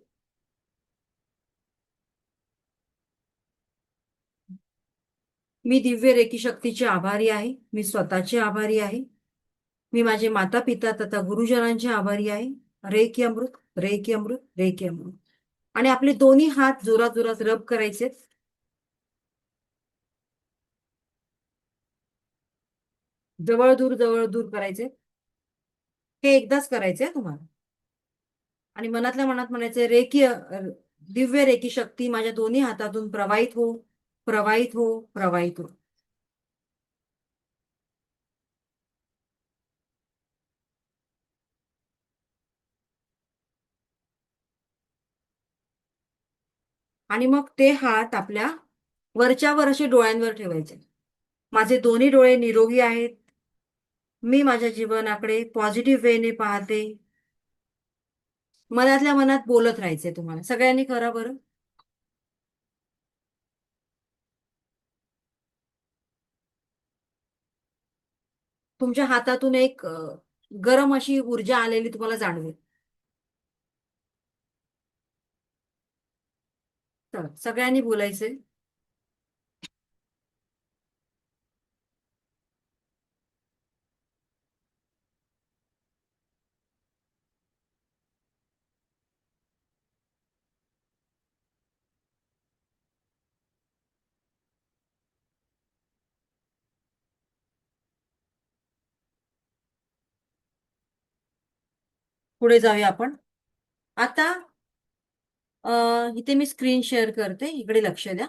मी दिव्य रेकी शक्तीचे आभारी आहे. मी स्वतःचे आभारी आहे. मी माझे माता पिता तथा गुरुजनांचे आभारी आहे. रेकी अमृत, रेकी अमृत, रेकी अमृत. आणि आपले दोन्ही हात जोरात जोरात रब करायचे. जवळ दूर करायचे. हे एकदाच करायचंय तुम्हाला. आणि मनातल्या मनात म्हणायचे दिव्य रेकी शक्ती माझ्या दोन्ही हातातून प्रवाहित हो, प्रवाहित हो, प्रवाहित हो. आणि मग ते हात आपल्या वरच्या वर असे डोळ्यांवर ठेवायचे. माझे दोन्ही डोळे निरोगी आहेत. मी माझ्या जीवनाकडे पॉझिटिव्ह वेने पाहते. मनातल्या मनात बोलत राहायचे तुम्हाला. सगळ्यांनी करा बरं. तुमच्या हातातून एक गरम अशी ऊर्जा आलेली तुम्हाला जाणवेल. तर सगळ्यांनी बोलायचंय. पुढे जाऊया आपण. आता इथे मी स्क्रीन शेअर करते, इकडे लक्ष द्या.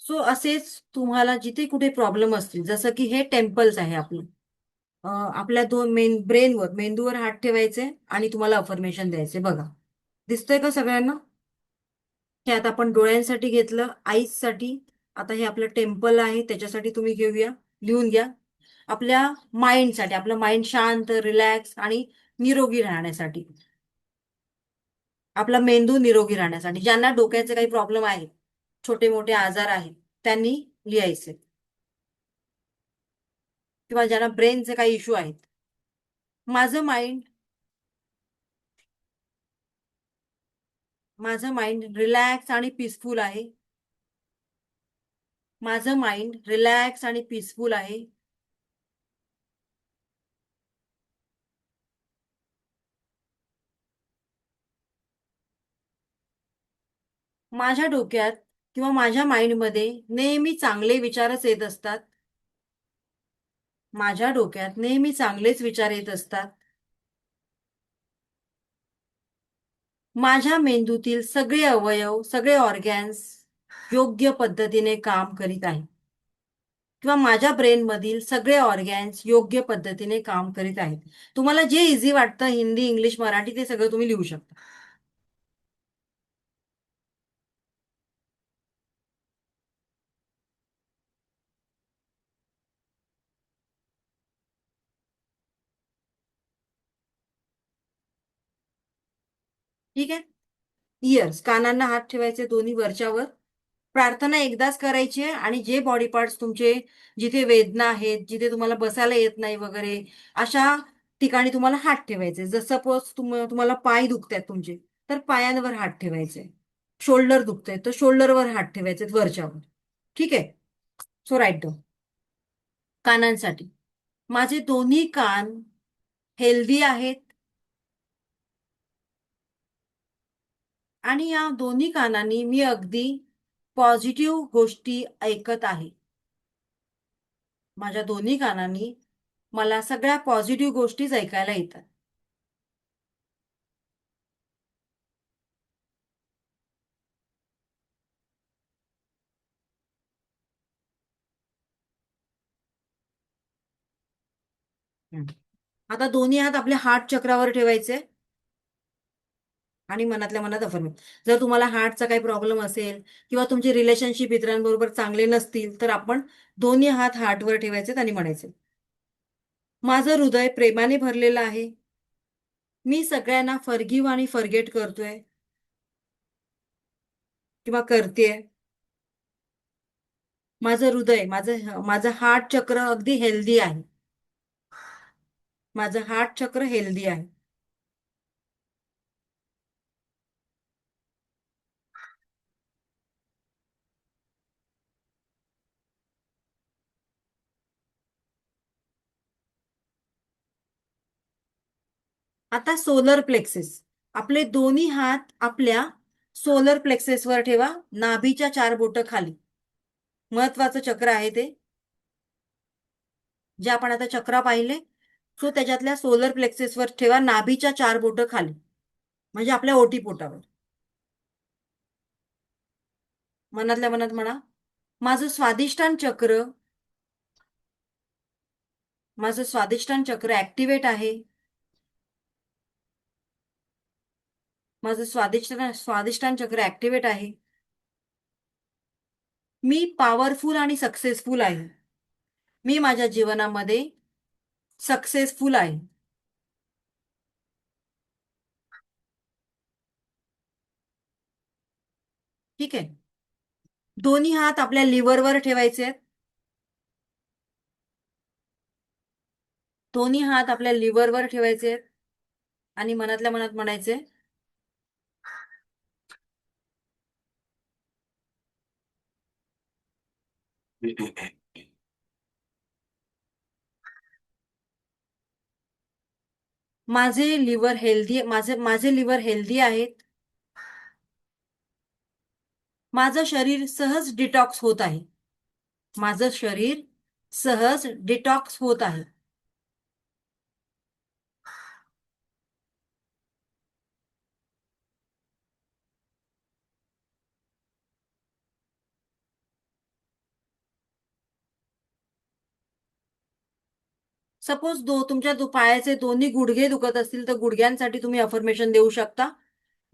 सो असेच तुम्हाला जिथे कुठे प्रॉब्लेम असतील, जसं की हे टेम्पल्स आहे आपलं, आपल्या दोन ब्रेनवर, मेंदूवर हात ठेवायचे आणि तुम्हाला अफर्मेशन द्यायचे. बघा, दिसतंय का सगळ्यांना? हे आता आपण डोळ्यांसाठी घेतलं, आईज साठी. आता हे आपलं टेम्पल आहे, त्याच्यासाठी तुम्ही घेऊया, लिहून घ्या. आपल्या माइंडसाठी, आपलं माइंड शांत, रिलॅक्स आणि निरोगी राहण्यासाठी, आपला मेंदू निरोगी राहण्यासाठी, ज्यांना डोक्याचे काही प्रॉब्लेम आहेत, छोटे मोठे आजार आहेत, त्यांनी लिहायचे. किंवा ज्यांना ब्रेनचे काही इश्यू आहेत. माझं माइंड रिलॅक्स आणि पीसफुल आहे. माझं माइंड रिलॅक्स आणि पीसफुल आहे. माझ्या डोक्यात किंवा माझ्या माइंडमध्ये नेहमी चांगले विचारच येत असतात. माझ्या डोक्यात नेहमी चांगलेच विचार येत असतात. माझ्या मेंदूतील सगळे अवयव, सगळे ऑर्गॅन्स योग्य पद्धतीने काम करीत आहेत. किंवा माझ्या ब्रेन मधील सगळे ऑर्गॅन्स योग्य पद्धतीने काम करीत आहेत. तुम्हाला जे इझी वाटतं, हिंदी, इंग्लिश, मराठी, ते सगळं तुम्ही लिहू शकता. ठीक आहे. इयर्स, कानांना हात ठेवायचे दोन्ही वरच्यावर. प्रार्थना एकदाच करायची आहे आणि जे बॉडी पार्ट्स तुमचे, जिथे वेदना आहेत, जिथे तुम्हाला बसायला येत नाही वगैरे, अशा ठिकाणी तुम्हाला हात ठेवायचे. जर सपोज तुम्हाला पाय दुखतायत तुमचे, तर पायांवर हात ठेवायचे. शोल्डर दुखतंय तर शोल्डरवर हात ठेवायचे, वरच्यावर. ठीक आहे. So right down. कानांसाठी, माझे दोन्ही कान हेल्दी आहेत आणि या दोन्ही कानांनी मी अगदी पॉझिटिव्ह गोष्टी ऐकत आहे. माझ्या दोन्ही कानांनी मला सगळ्या पॉझिटिव्ह गोष्टीच ऐकायला येतात. हं. आता दोन्ही हात आपल्या हार्ट चक्रावर ठेवायचे आणि मनातल्या मनात अफर्मेशन. जर तुम्हाला हार्टचा काही प्रॉब्लेम असेल किंवा तुमचे रिलेशनशिप इतरांबरोबर चांगले नसतील, तर आपण दोन्ही हात हार्टवर ठेवायचे आणि म्हणायचे, माझं हृदय प्रेमाने भरलेलं आहे. मी सगळ्यांना फॉरगिव्ह आणि फॉरगेट करतोय किंवा करतेय. माझं हृदय, माझं माझं हार्ट चक्र अगदी हेल्दी आहे. माझं हार्ट चक्र हेल्दी आहे. आता सोलर प्लेक्सेस, आपले दोन्ही हात आपल्या सोलर प्लेक्सेसवर ठेवा, नाभीच्या 4 बोटं खाली. महत्वाचं चक्र आहे ते, जे आपण आता चक्र पाहिले, सो त्याच्यातल्या सोलर प्लेक्सेसवर ठेवा, नाभीच्या 4 बोटं खाली, म्हणजे आपल्या ओटीपोटावर. मनातल्या मनात म्हणा, माझं स्वादिष्टान चक्र, माझं स्वादिष्टान चक्र ऍक्टिव्हेट आहे. माझं स्वादिष्टान चक्र ऍक्टिव्हेट आहे. मी पॉवरफुल आणि सक्सेसफुल आहे. मी माझ्या जीवनामध्ये सक्सेसफुल आहे. ठीक आहे. दोन्ही हात आपल्या लिव्हरवर ठेवायचे आहेत. दोन्ही हात आपल्या लिव्हरवर ठेवायचे आहेत आणि मनातल्या मनात म्हणायचे, माझे लिव्हर हेल्दी माझे माझे लिव्हर हेल्दी आहेत. माझं शरीर सहज डिटॉक्स होत आहे. माझं शरीर सहज डिटॉक्स होत आहे. सपोज तुमच्या पायाचे दोन्ही गुडघे दुखत असतील तर गुडघ्यांसाठी तुम्ही अफर्मेशन देऊ शकता.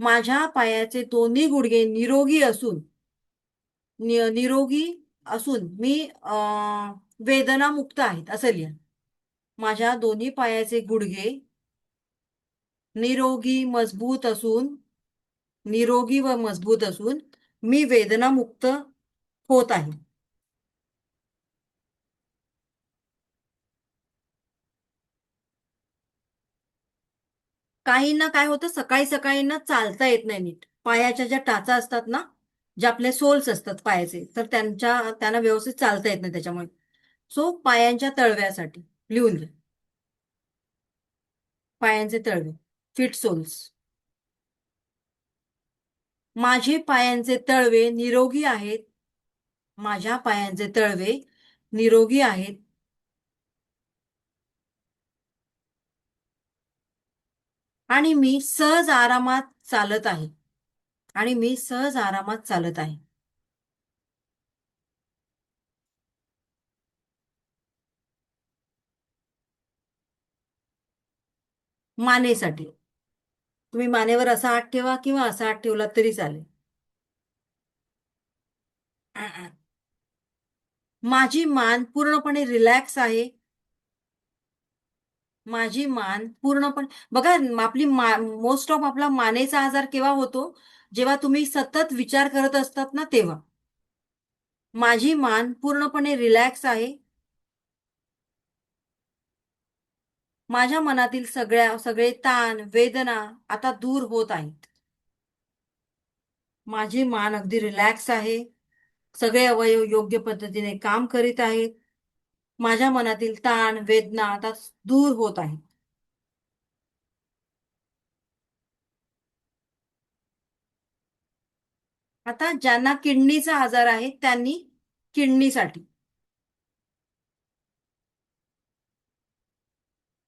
माझ्या पायाचे दोन्ही गुडघे निरोगी असून मी वेदनामुक्त आहेत असं लिहा. माझ्या दोन्ही पायाचे गुडघे निरोगी मजबूत असून निरोगी व मजबूत असून मी वेदनामुक्त होत आहे. काहींना काय होतं, सकाळी सकाळी ना चालता येत नाही नीट. पायाच्या ज्या टाचा असतात ना, जे आपले सोल्स असतात पायाचे, तर त्यांना व्यवस्थित चालता येत नाही त्याच्यामुळे. सो पायांच्या तळव्यासाठी लिहून घ्या. पायांचे तळवे, फिट सोल्स. माझे पायांचे तळवे निरोगी आहेत. माझ्या पायांचे तळवे निरोगी आहेत. आणि मी सहज आरामात चालत आहे. आणि मी सहज आरामात चालत आहे. मानेसाठी तुम्ही मानेवर असा हात ठेवा किंवा असा हात ठेवला तरी चालेल. माझी मान पूर्णपणे रिलॅक्स आहे. माझी मान पूर्णपणे बघा, आपली मोस्ट ऑफ आपला मानेचा आजार केव्हा होतो, जेव्हा तुम्ही सतत विचार करत असतात ना तेव्हा. माझी मान पूर्णपणे रिलॅक्स आहे. माझ्या मनातील सगळे ताण वेदना आता दूर होत आहेत. माझी मान अगदी रिलॅक्स आहे. सगळे अवयव योग्य पद्धतीने काम करीत आहेत. माझ्या मनातील ताण वेदना आता दूर होत आहेत. आता ज्यांना किडनीचा आजार आहे त्यांनी किडनीसाठी.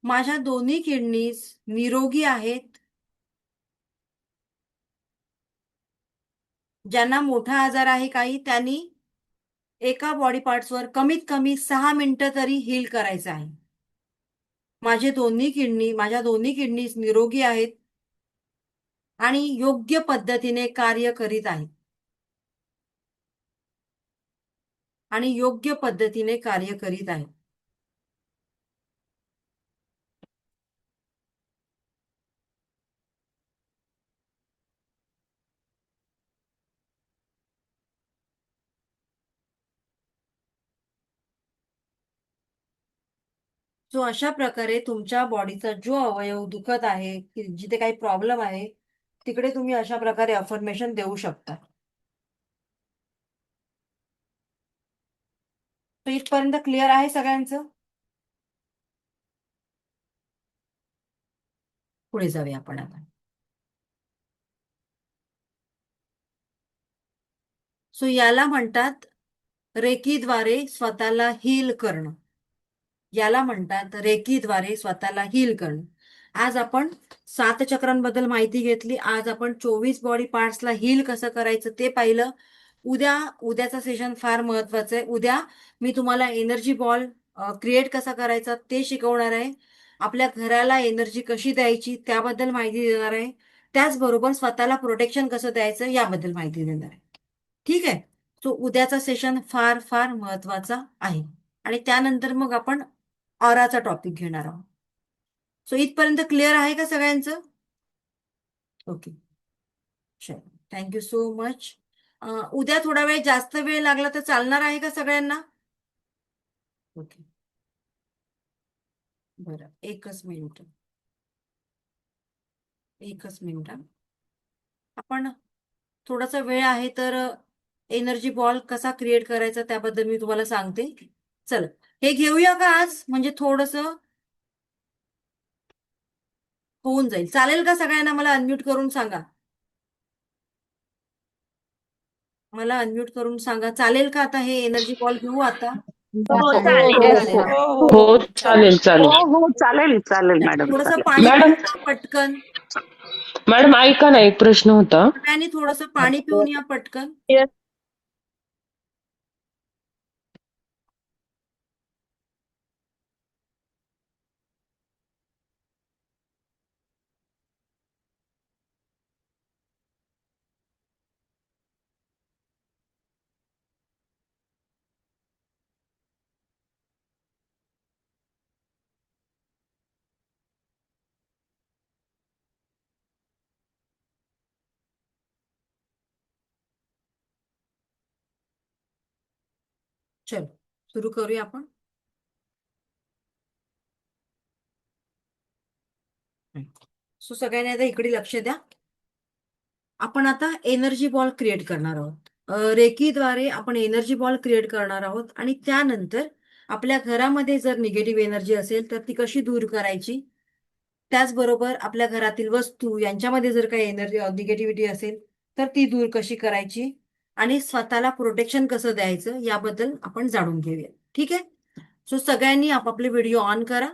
माझ्या दोन्ही किडनीज निरोगी आहेत. ज्यांना मोठा आजार आहे काही त्यांनी एका बॉडी पार्ट्सवर कमीत कमी 6 मिनिटं तरी हील करायचं आहे. माझ्या दोन्ही किडनीज निरोगी आहेत आणि योग्य पद्धतीने कार्य करीत आहेत. आणि योग्य पद्धतीने कार्य करीत आहेत. सो अशा प्रकारे तुमच्या बॉडीचा जो अवयव दुखत आहे, जिथे काही प्रॉब्लेम आहे, तिकडे तुम्ही अशा प्रकारे अफर्मेशन देऊ शकता. तर इथपर्यंत क्लिअर आहे सगळ्यांचं? पुढे जाऊया आपण आता. सो याला म्हणतात रेकीद्वारे स्वतःला हील करणं. याला म्हणतात रेकीद्वारे स्वतःला हील करणं. आज आपण 7 चक्रांबद्दल माहिती घेतली. आज आपण 24 बॉडी पार्ट्सला हील कसं करायचं ते पाहिलं. उद्याचा सेशन फार महत्वाचं आहे. उद्या मी तुम्हाला एनर्जी बॉल क्रिएट कसा करायचा ते शिकवणार आहे. आपल्या घराला एनर्जी कशी द्यायची त्याबद्दल माहिती देणार आहे. त्याचबरोबर स्वतःला प्रोटेक्शन कसं द्यायचं याबद्दल माहिती देणार आहे. ठीक आहे. सो उद्याचा सेशन फार फार महत्वाचा आहे. आणि त्यानंतर मग आपण ऑराचा टॉपिक घेणार आहोत. सो इथपर्यंत क्लिअर आहे का सगळ्यांचं? ओके, चल, थँक्यू सो मच. उद्या थोडा वेळ जास्त वेळ लागला तर चालणार आहे का सगळ्यांना? ओके, बरं, एकच मिनिट. आपण थोडासा वेळ आहे तर एनर्जी बॉल कसा क्रिएट करायचा त्याबद्दल मी तुम्हाला सांगते. चल, हे घेऊया का आज, म्हणजे थोडस होऊन जाईल. चालेल का सगळ्यांना? मला अनम्यूट करून सांगा. मला अनम्यूट करून सांगा, चालेल का? आता हे एनर्जी बॉल घेऊ आता. हो चालेल. चालेल चालेल. हो हो हो हो चालेल हो चालेल. हो चालेल चालेल मॅडम थोडस चालेल. पाणी मॅडम पिऊन या पटकन. मॅडम ऐका ना, एक प्रश्न होता. सगळ्यांनी थोडस पाणी पिऊन या पटकन. चल, सुरू करूया आपण. सो सगळ्यांनी आता इकडे लक्ष द्या. आपण आता एनर्जी बॉल क्रिएट करणार आहोत. रेकीद्वारे आपण एनर्जी बॉल क्रिएट करणार आहोत आणि त्यानंतर आपल्या घरामध्ये जर निगेटिव्ह एनर्जी असेल तर ती कशी दूर करायची, त्याचबरोबर आपल्या घरातील वस्तू यांच्यामध्ये जर काही एनर्जी निगेटिव्हिटी असेल तर ती दूर कशी करायची आणि स्वतःला प्रोटेक्शन कसं द्यायचं याबद्दल आपण जाणून घेऊया. ठीक आहे? सो सगळ्यांनी आपापले व्हिडिओ ऑन करा.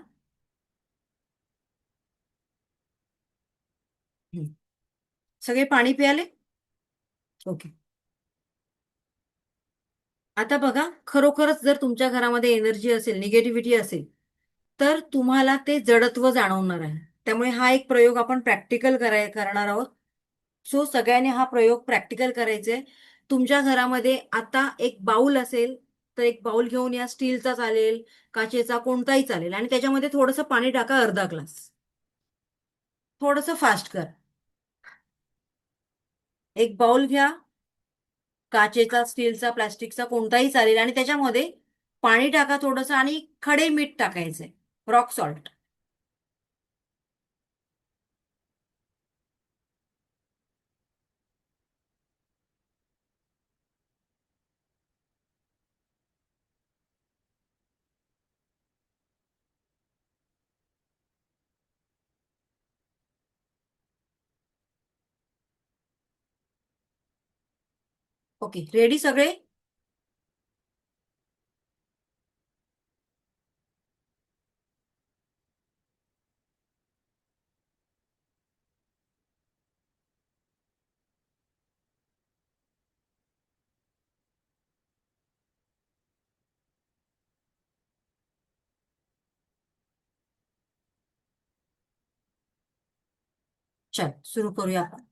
सगळे पाणी प्याले? ओके. आता बघा, खरोखरच जर तुमच्या घरामध्ये एनर्जी असेल, निगेटिव्हिटी असेल, तर तुम्हाला ते जडत्व जाणवणार आहे. त्यामुळे हा एक प्रयोग आपण प्रॅक्टिकल करणार आहोत. सो सगळ्यांनी हा प्रयोग प्रॅक्टिकल करायचा आहे. तुमच्या घरामध्ये आता एक बाउल असेल तर एक बाउल घेऊन या. स्टीलचा चालेल, काचेचा, कोणताही चालेल, आणि त्याच्यामध्ये थोडंसं पाणी टाका, अर्धा ग्लास. थोडंसं फास्ट कर. एक बाउल घ्या, काचेचा, स्टीलचा, प्लास्टिकचा, कोणताही चालेल, आणि त्याच्यामध्ये पाणी टाका थोडंसं आणि खडे मीठ टाकायचंय, रॉक सॉल्ट. ओके, रेडी सगळे? चल, सुरू करूया आपण.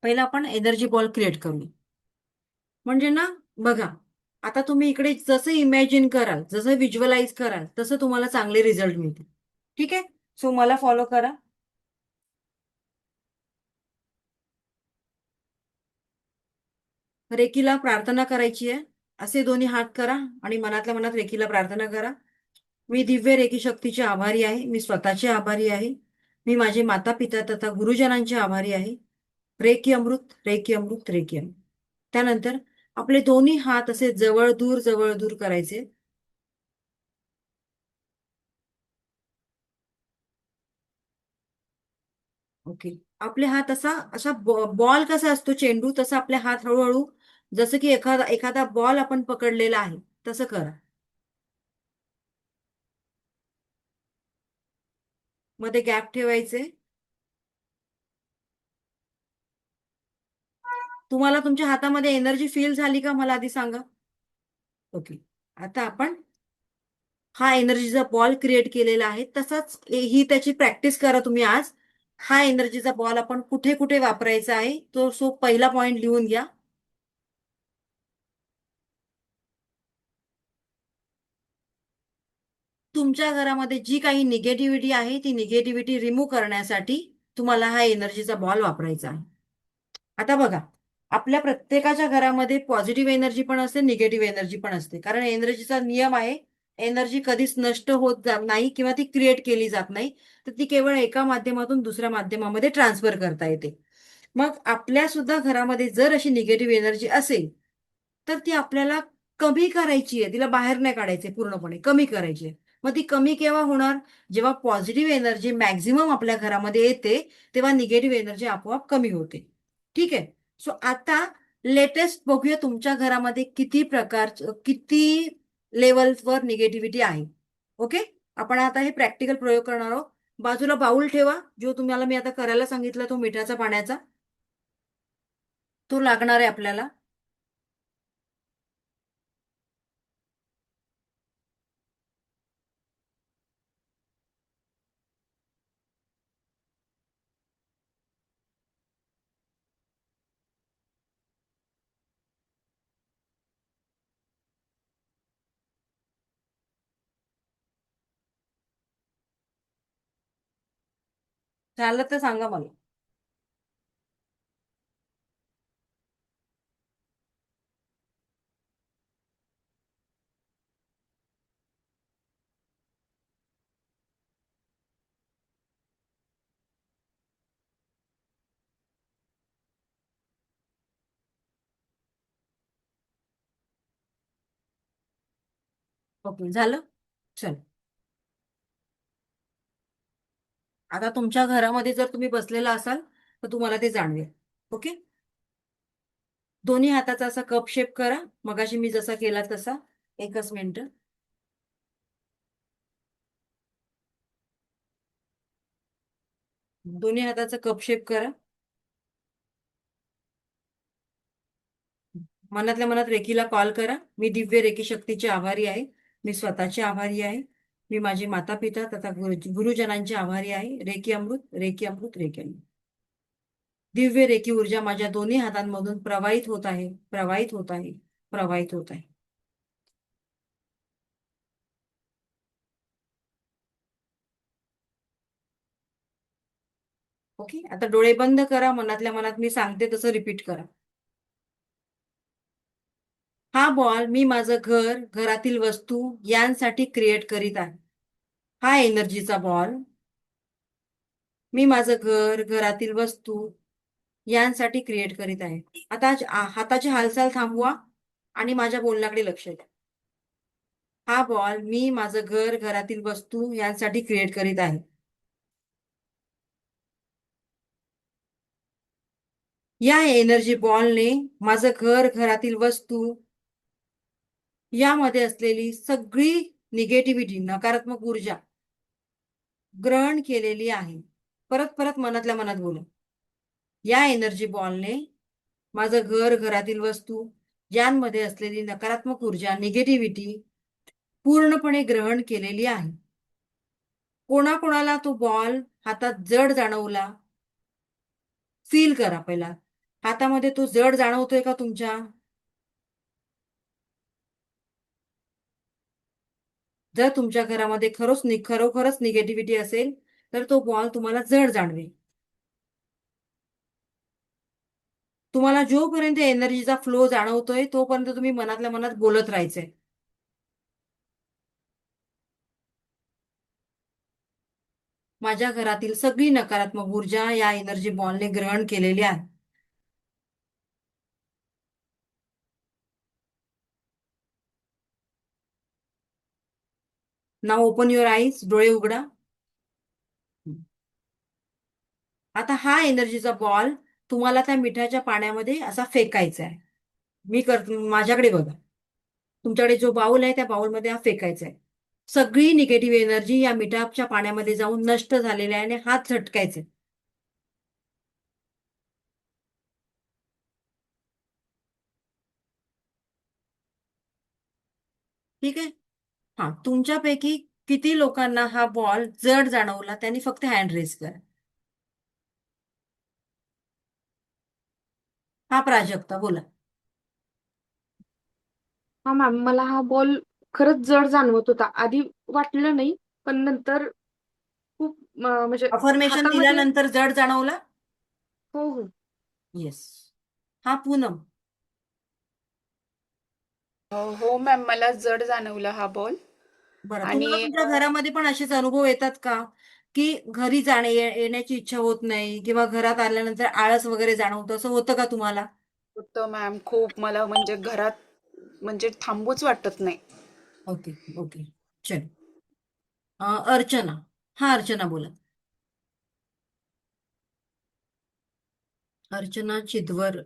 पहिला आपण एनर्जी बॉल क्रिएट करूया. म्हणजे ना, बघा, आता तुम्ही इकडे जसं इमॅजिन कराल, जसं व्हिज्युअलाइज कराल, तसं तुम्हाला चांगले रिझल्ट मिळतील. ठीक आहे? सो मला फॉलो करा. रेकीला प्रार्थना करायची आहे. असे दोन्ही हात करा आणि मनातल्या मनात रेकीला प्रार्थना करा. मी दिव्य रेकी शक्तीचे आभारी आहे. मी स्वतःचे आभारी आहे. मी माझे माता पिता तथा गुरुजनांचे आभारी आहे. रेकी अमृत, रेकी अमृत, रेकी अमृत. त्यानंतर आपले दोन्ही हात असे जवळ दूर करायचे. ओके. आपले हात असा असा बॉल कसा असतो, चेंडू, तसा आपले हात हळूहळू, जसं की एखादा एखादा बॉल आपण पकडलेला आहे तसं करा. मध्ये गॅप ठेवायचे. तुम्हाला तुमच्या हातामध्ये एनर्जी फील झाली का, मला आधी सांगा. ओके. आता आपण हा एनर्जीचा बॉल क्रिएट केलेला आहे, तसाच ही त्याची प्रॅक्टिस करा तुम्ही आज. हा एनर्जीचा बॉल आपण कुठे कुठे वापरायचा आहे तो, सो पहिला पॉइंट लिहून घ्या. तुमच्या घरामध्ये जी काही निगेटिव्हिटी आहे ती निगेटिव्हिटी रिमूव्ह करण्यासाठी तुम्हाला हा एनर्जीचा बॉल वापरायचा आहे. आता बघा, आपल्या प्रत्येकाच्या घरामध्ये पॉझिटिव्ह एनर्जी पण असते, निगेटिव्ह एनर्जी पण असते, कारण एनर्जीचा नियम आहे, एनर्जी कधीच नष्ट होत जात नाही किंवा ती क्रिएट केली जात नाही, तर ती केवळ एका माध्यमातून दुसऱ्या माध्यमामध्ये ट्रान्सफर करता येते. मग आपल्या सुद्धा घरामध्ये जर अशी निगेटिव्ह एनर्जी असेल तर ती आपल्याला कमी करायची आहे, तिला बाहेर नाही काढायचंय, पूर्णपणे कमी करायची आहे. मग ती कमी केव्हा होणार? जेव्हा पॉझिटिव्ह एनर्जी मॅक्झिमम आपल्या घरामध्ये येते तेव्हा निगेटिव्ह एनर्जी आपोआप कमी होते. ठीक आहे. सो आता लेटेस्ट बघूया तुमच्या घरामध्ये किती लेवलवर निगेटिव्हिटी आहे. ओके. आपण आता हे प्रॅक्टिकल प्रयोग करणार आहोत. बाजूला बाउल ठेवा, जो तुम्हाला मी आता करायला सांगितला तो मिठाचा पाण्याचा, तो लागणार आहे आपल्याला. झालं तर सांगा मला. ओके, झालं. चल, आता तुमच्या घरामध्ये जर तुम्ही बसलेला असाल तर तुम्हाला ते जाणवेल. ओके. दोन्ही हाताचा असा कप शेप करा, मगाशी मी जसा केला तसा. एकच मिनिट. दोन्ही हाताचा कप शेप करा. मनातल्या मनात रेकीला कॉल करा. मी दिव्य रेकी शक्तीची आभारी आहे. मी स्वतःची आभारी आहे. मी माझे माता पिता तथा गुरुजनांचे आभारी आहे. रेकी अमृत, रेकी अमृत, रेकी अमृत. दिव्य रेकी ऊर्जा माझ्या दोन्ही हातांमधून प्रवाहित होत आहे, प्रवाहित होत आहे, प्रवाहित होत आहे. ओके. आता डोळे बंद करा. मनातल्या मनात मी सांगते तसं रिपीट करा. हा बॉल मी माझं घर, घरातील वस्तू यांसाठी क्रिएट करीत आहे. हा एनर्जीचा बॉल मी माझं घर, घरातील वस्तू यांसाठी क्रिएट करीत आहे. आता हाताची हालचाल थांबवा आणि माझ्या बोलण्याकडे लक्ष द्या. हा बॉल मी माझं घर, घरातील वस्तू यांसाठी क्रिएट करीत आहे. या एनर्जी बॉलने माझं घर, घरातील वस्तू यामध्ये असलेली सगळी निगेटिव्हिटी, नकारात्मक ऊर्जा ग्रहण केलेली आहे. परत परत मनातल्या मनात बोला. या एनर्जी बॉलने माझं घर, घरातील वस्तू यांमध्ये असलेली नकारात्मक ऊर्जा, निगेटिव्हिटी पूर्णपणे ग्रहण केलेली आहे. कोणाकोणाला तो बॉल हातात जड जाणवला, फील करा पहिला. हातामध्ये तो जड जाणवतोय का तुमच्या? जर तुमच्या घरामध्ये खरोखरच निगेटिव्हिटी असेल तर तो बॉल तुम्हाला जड जाणवेल. तुम्हाला जोपर्यंत एनर्जीचा फ्लो जाणवतोय तोपर्यंत तुम्ही मनातल्या मनात बोलत राहायचंय. माझ्या घरातील सगळी नकारात्मक ऊर्जा या एनर्जी बॉलने ग्रहण केलेली आहे. नाव ओपन युअर आईज. डोळे उघडा. आता हा एनर्जीचा बॉल तुम्हाला त्या मिठाच्या पाण्यामध्ये असा फेकायचा आहे. मी करतो, माझ्याकडे बघा. तुमच्याकडे जो बाउल आहे त्या बाउलमध्ये हा फेकायचा आहे. सगळी निगेटिव्ह एनर्जी या मिठाच्या पाण्यामध्ये जाऊन नष्ट झालेल्या आहे आणि हात झटकायचे. ठीक आहे. हा, तुमच्यापैकी किती लोकांना हा बॉल जड जाणवला त्यांनी फक्त हँड रेस करा. हा प्राजक्ता बोला. हा मॅम, मला हा बॉल खरंच जड जाणवत होता. आधी वाटलं नाही, पण नंतर खूप म्हणजे अफर्मेशन हातामध्ये. दिल्यानंतर जड जाणवला. हो हो. येस. हा पूनम. हो मॅम, मला जड जाणवला हा बॉल. बरं, तुम्हाला आणि तुमच्या घरामध्ये पण असेच अनुभव येतात का की घरी येण्याची इच्छा होत नाही किंवा घरात आल्यानंतर आळस वगैरे जाणवतं, असं होतं का तुम्हाला? होतं मॅम, खूप मला म्हणजे घरात म्हणजे थांबूच वाटत नाही. Okay okay. चल. अर्चना. हा, अर्चना बोला. अर्चना चिदवर. हा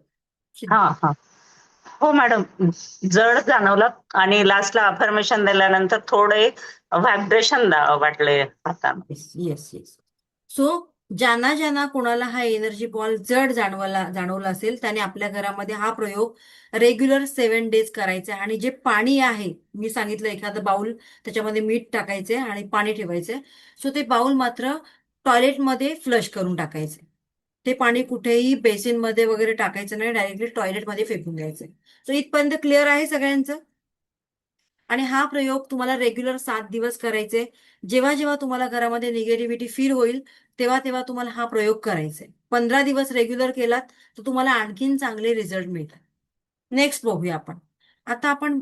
चिदवर. हा. हो मॅडम, जड जाणवलं आणि लास्टला अफर्मेशन दिल्यानंतर थोडे व्हायब्रेशन वाटले हातामध्ये. Yes yes yes. सो ज्यांना ज्यांना कोणाला हा एनर्जी बॉल जड जाणवला असेल त्याने आपल्या घरामध्ये हा प्रयोग रेग्युलर 7 डेज करायचा आहे. आणि जे पाणी आहे, मी सांगितलं एखादं बाउल, त्याच्यामध्ये मीठ टाकायचे आणि पाणी ठेवायचे. सो ते बाउल मात्र टॉयलेटमध्ये फ्लश करून टाकायचे. ते पाणी कुठेही बेसिनमध्ये वगैरे टाकायचं नाही, डायरेक्टली टॉयलेटमध्ये फेकून द्यायचं. सो इथपर्यंत क्लिअर आहे सगळ्यांचं? आणि हा प्रयोग तुम्हाला रेग्युलर 7 दिवस करायचे. जेव्हा जेव्हा तुम्हाला घरामध्ये निगेटिव्हिटी फील होईल, तेव्हा तेव्हा तुम्हाला हा प्रयोग करायचा आहे. 15 दिवस रेग्युलर केलात तर तुम्हाला आणखीन चांगले रिझल्ट मिळतात. नेक्स्ट बघूया आपण. आता आपण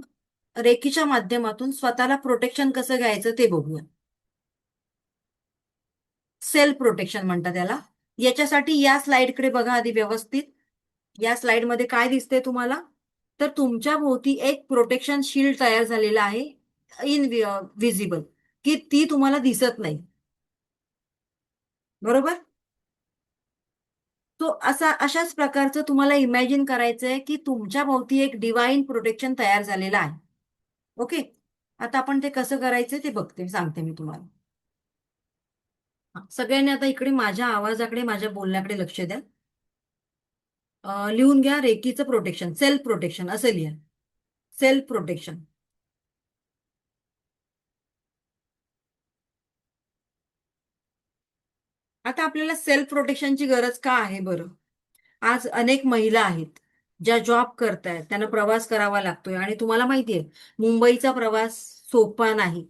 रेकीच्या माध्यमातून स्वतःला प्रोटेक्शन कसं घ्यायचं ते बघूया. सेल्फ प्रोटेक्शन म्हणतात त्याला. याच्यासाठी या स्लाइडकडे बघा आधी व्यवस्थित. या स्लाइडमध्ये काय दिसतंय तुम्हाला? तर तुमच्या भोवती एक प्रोटेक्शन शील्ड तयार झालेला आहे, विजिबल, की ती तुम्हाला दिसत नाही. बरोबर? तो अशाच प्रकारचं तुम्हाला इमॅजिन करायचंय की तुमच्या भोवती एक डिवाइन प्रोटेक्शन तयार झालेलं आहे. ओके. आता आपण ते कसं करायचं ते सांगते मी तुम्हाला. सगळ्यांनी आता इकडे माझ्या आवाजाकडे, माझ्या बोलण्याकडे लक्ष द्या. लिहून घ्या, रेकीचं प्रोटेक्शन, सेल्फ प्रोटेक्शन असं लिहा. Self protection. आता आपल्याला सेल्फ प्रोटेक्शनची गरज का आहे बरं? आज अनेक महिला आहेत ज्या जॉब करतायत, त्यांना प्रवास करावा लागतोय आणि तुम्हाला माहितीये मुंबईचा प्रवास सोपा नाही.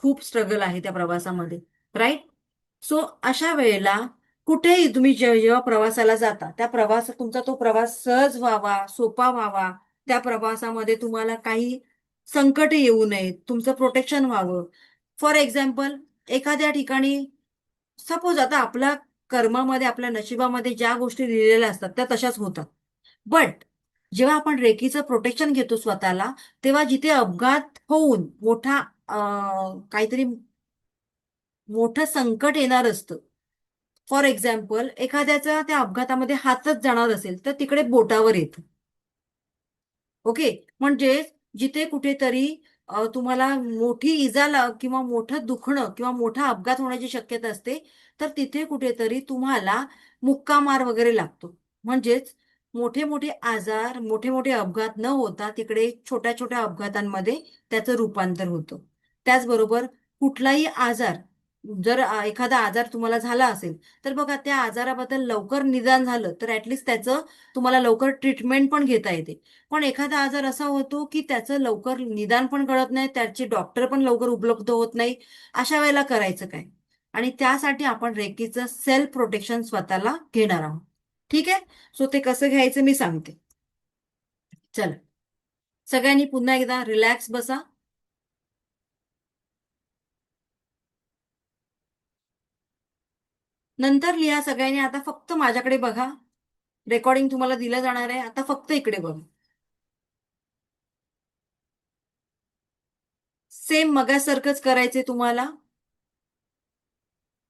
खूप स्ट्रगल आहे त्या प्रवासामध्ये, राईट? सो अशा वेळेला कुठेही तुम्ही जेव्हा प्रवासाला जाता, तुमचा तो प्रवास सहज व्हावा, सोपा व्हावा, त्या प्रवासामध्ये तुम्हाला काही संकट येऊ नयेत, तुमचं प्रोटेक्शन व्हावं. फॉर एक्झाम्पल, एखाद्या ठिकाणी सपोज आता आपल्या कर्मामध्ये, आपल्या नशिबामध्ये ज्या गोष्टी लिहिलेल्या असतात त्या तशाच होतात. बट जेव्हा आपण रेकीचं प्रोटेक्शन घेतो स्वतःला, तेव्हा जिथे अपघात होऊन काहीतरी मोठं संकट येणार असतं. फॉर एक्झाम्पल, एखाद्याचा त्या अपघातामध्ये हातच जाणार असेल तर तिकडे बोटावर येतं. ओके. म्हणजे जिथे कुठेतरी तुम्हाला मोठी किंवा मोठं दुखणं किंवा मोठा अपघात होण्याची शक्यता असते, तर तिथे कुठेतरी तुम्हाला मुक्का मार वगैरे लागतो. म्हणजेच मोठे मोठे आजार, मोठे मोठे अपघात न होता तिकडे छोट्या छोट्या अपघातांमध्ये त्याचं रूपांतर होतं. त्याचबरोबर कुठलाही आजार, जर एखादा आजार तुम्हाला झाला असेल तर बघा, त्या आजाराबद्दल लवकर निदान झालं तर ऍटलिस्ट त्याचं तुम्हाला लवकर ट्रीटमेंट पण घेता येते. पण एखादा आजार असा होतो की त्याचं लवकर निदान पण कळत नाही, त्याचे डॉक्टर पण लवकर उपलब्ध होत नाही. अशा वेळेला करायचं काय? आणि त्यासाठी आपण रेकीचं सेल्फ प्रोटेक्शन स्वतःला घेणार आहोत. ठीक आहे? सो ते कसं घ्यायचं मी सांगते. चला, सगळ्यांनी पुन्हा एकदा रिलॅक्स बसा. नंतर लिहा सगळ्यांनी. आता फक्त माझ्याकडे बघा. रेकॉर्डिंग तुम्हाला दिलं जाणार आहे, आता फक्त इकडे बघा. सेम मगासारखंच करायचंय तुम्हाला.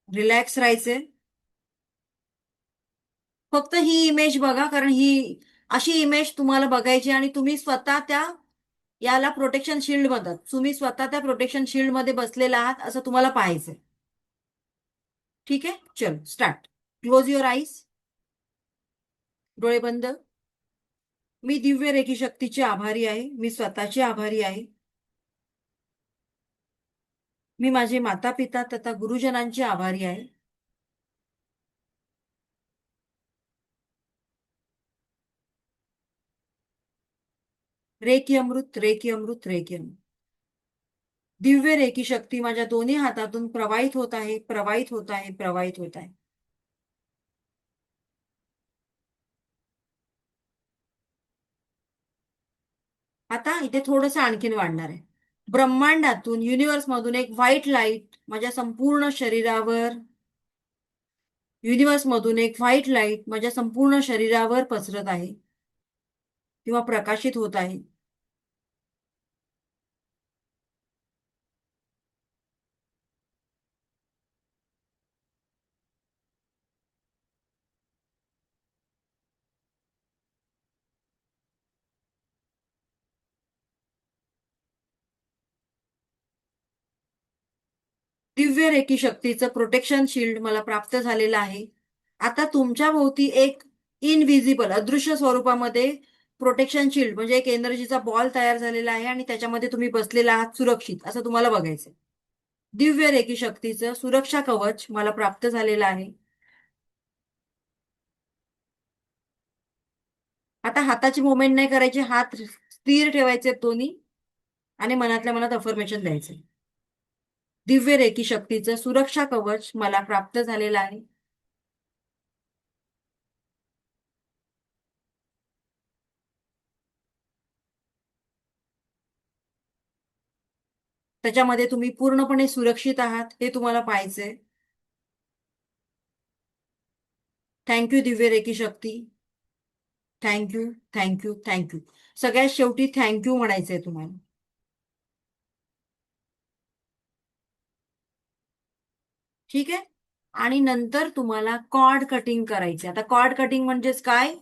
रिलॅक्स राहायचंय. फक्त ही इमेज बघा, कारण ही अशी इमेज तुम्हाला बघायची आणि तुम्ही स्वतः याला प्रोटेक्शन शिल्ड म्हणतात, तुम्ही स्वतः त्या प्रोटेक्शन शिल्ड मध्ये बसलेला आहात असं तुम्हाला पाहायचंय. ठीक आहे? चल स्टार्ट. Close your eyes. डोळे बंद. मी दिव्य रेखी शक्तीची आभारी आहे. मी स्वतःची आभारी आहे. मी माझे माता पिता तथा गुरुजनांची आभारी आहे. रेकी अमृत, रेकी अमृत, रेकी अमृत. दिव्य रेकी शक्ती माझ्या दोन्ही हातातून प्रवाहित होत आहे, प्रवाहित होत आहे, प्रवाहित होत आहे. आता इथे थोडंसं आणखीन वाढणार आहे. ब्रह्मांडातून, युनिव्हर्समधून एक व्हाईट लाईट माझ्या संपूर्ण शरीरावर, युनिव्हर्समधून एक व्हाईट लाईट माझ्या संपूर्ण शरीरावर पसरत आहे किंवा प्रकाशित होत आहे. दिव्य रेकी शक्तीचं प्रोटेक्शन शिल्ड मला प्राप्त झालेलं आहे. आता तुमच्या भोवती एक इनव्हिजिबल, अदृश्य स्वरूपामध्ये प्रोटेक्शन शिल्ड म्हणजे एक एनर्जीचा बॉल तयार झालेला आहे आणि त्याच्यामध्ये तुम्ही बसलेला आहात सुरक्षित, असं तुम्हाला बघायचंय. दिव्य रेकी शक्तीचं सुरक्षा कवच मला प्राप्त झालेलं आहे. आता हाताची मुवमेंट नाही करायची, हात स्थिर ठेवायचे दोन्ही आणि मनातल्या मनात अफर्मेशन द्यायचे. दिव्य रेकी शक्तीचं सुरक्षा कवच मला प्राप्त झालेलं आहे. त्याच्यामध्ये तुम्ही पूर्णपणे सुरक्षित आहात हे तुम्हाला पाहायचंय. थँक्यू दिव्य रेकी शक्ती. Thank you, thank you, thank you. सगळ्यात शेवटी थँक्यू म्हणायचंय तुम्हाला. ठीक आहे. आणि नंतर तुम्हाला कॉर्ड कटिंग करायचे. आता कॉर्ड कटिंग म्हणजेच काय,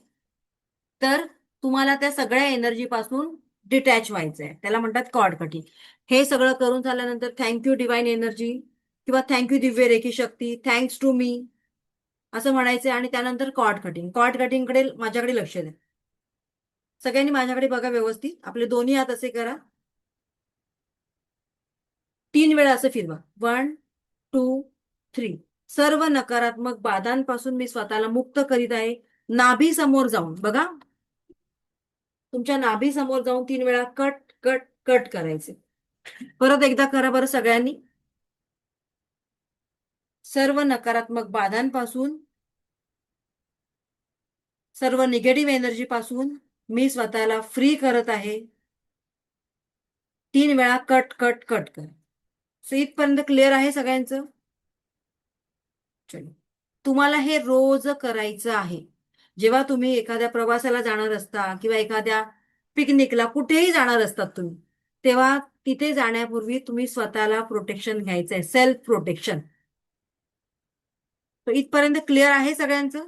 तर तुम्हाला त्या सगळ्या एनर्जी पासून डिटॅच व्हायचंय, त्याला म्हणतात कॉर्ड कटिंग. हे सगळं करून झाल्यानंतर थँक्यू डिवाइन एनर्जी किंवा थँक्यू दिव्य रेकी शक्ती, थँक्स टू मी असं म्हणायचंय आणि त्यानंतर कॉर्ड कटिंग. कॉर्ड कटिंगकडे माझ्याकडे लक्ष द्या. सगळ्यांनी माझ्याकडे बघा व्यवस्थित. आपले दोन्ही हात असे करा. 3 वेळा असं फिरवा. 1, 2, 3. सर्व नकारात्मक बाधांपासून मी स्वतःला मुक्त करीत आहे. नाभी समोर जाऊन बघा, तुमच्या नाभी समोर जाऊन 3 वेळा कट कट कट करायचे. परत एकदा करा बरं सगळ्यांनी. सर्व नकारात्मक बाधांपासून, सर्व निगेटिव्ह एनर्जी पासून मी स्वतःला फ्री करत आहे. 3 वेळा कट कट कट कर. सो इथपर्यंत क्लिअर आहे सगळ्यांचं? चलो, तुम्हाला हे रोज करायचं आहे. जेव्हा तुम्ही एखाद्या प्रवासाला जाणार असता किंवा एखाद्या पिकनिकला कुठेही जाणार असतात तुम्ही, तेव्हा तिथे जाण्यापूर्वी तुम्ही स्वतःला प्रोटेक्शन घ्यायचंय, सेल्फ प्रोटेक्शन. तो इथपर्यंत क्लिअर आहे सगळ्यांचं?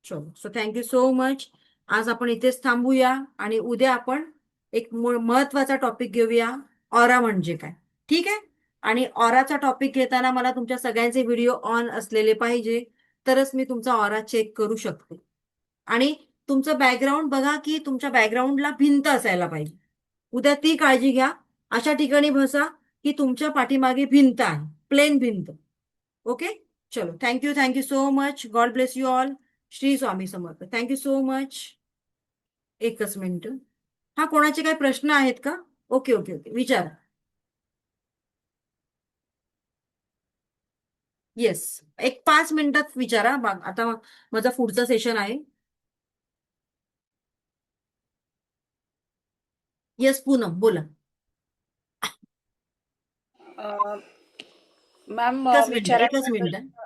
चलो, सो थँक्यू सो मच. आज आपण इथेच थांबूया आणि उद्या आपण एक महत्वाचा टॉपिक घेऊया, ऑरा म्हणजे काय. ठीक आहे. आणि ऑराचा टॉपिक घेताना मला तुमच्या सगळ्यांचे व्हिडिओ ऑन असलेले पाहिजे, तरच मी तुमचा ऑरा चेक करू शकते. आणि तुमचं बॅकग्राऊंड बघा की तुमच्या बॅकग्राऊंडला भिंत असायला पाहिजे. उद्या ती काळजी घ्या. अशा ठिकाणी बसा की तुमच्या पाठीमागे भिंत आहे, प्लेन भिंत. ओके. चलो, thank you so much. God bless you all. Shri Swami Samarth. Thank you so much. एकच मिनिट. हा, कोणाचे काही प्रश्न आहेत का? ओके ओके ओके, विचारा. येस, एक 5 मिनिटात विचारा. आता माझा पुढचा सेशन आहे. येस पूनम, बोला. मॅम एकच मिनिट, विचारायचं एकच होतं. मिनिट.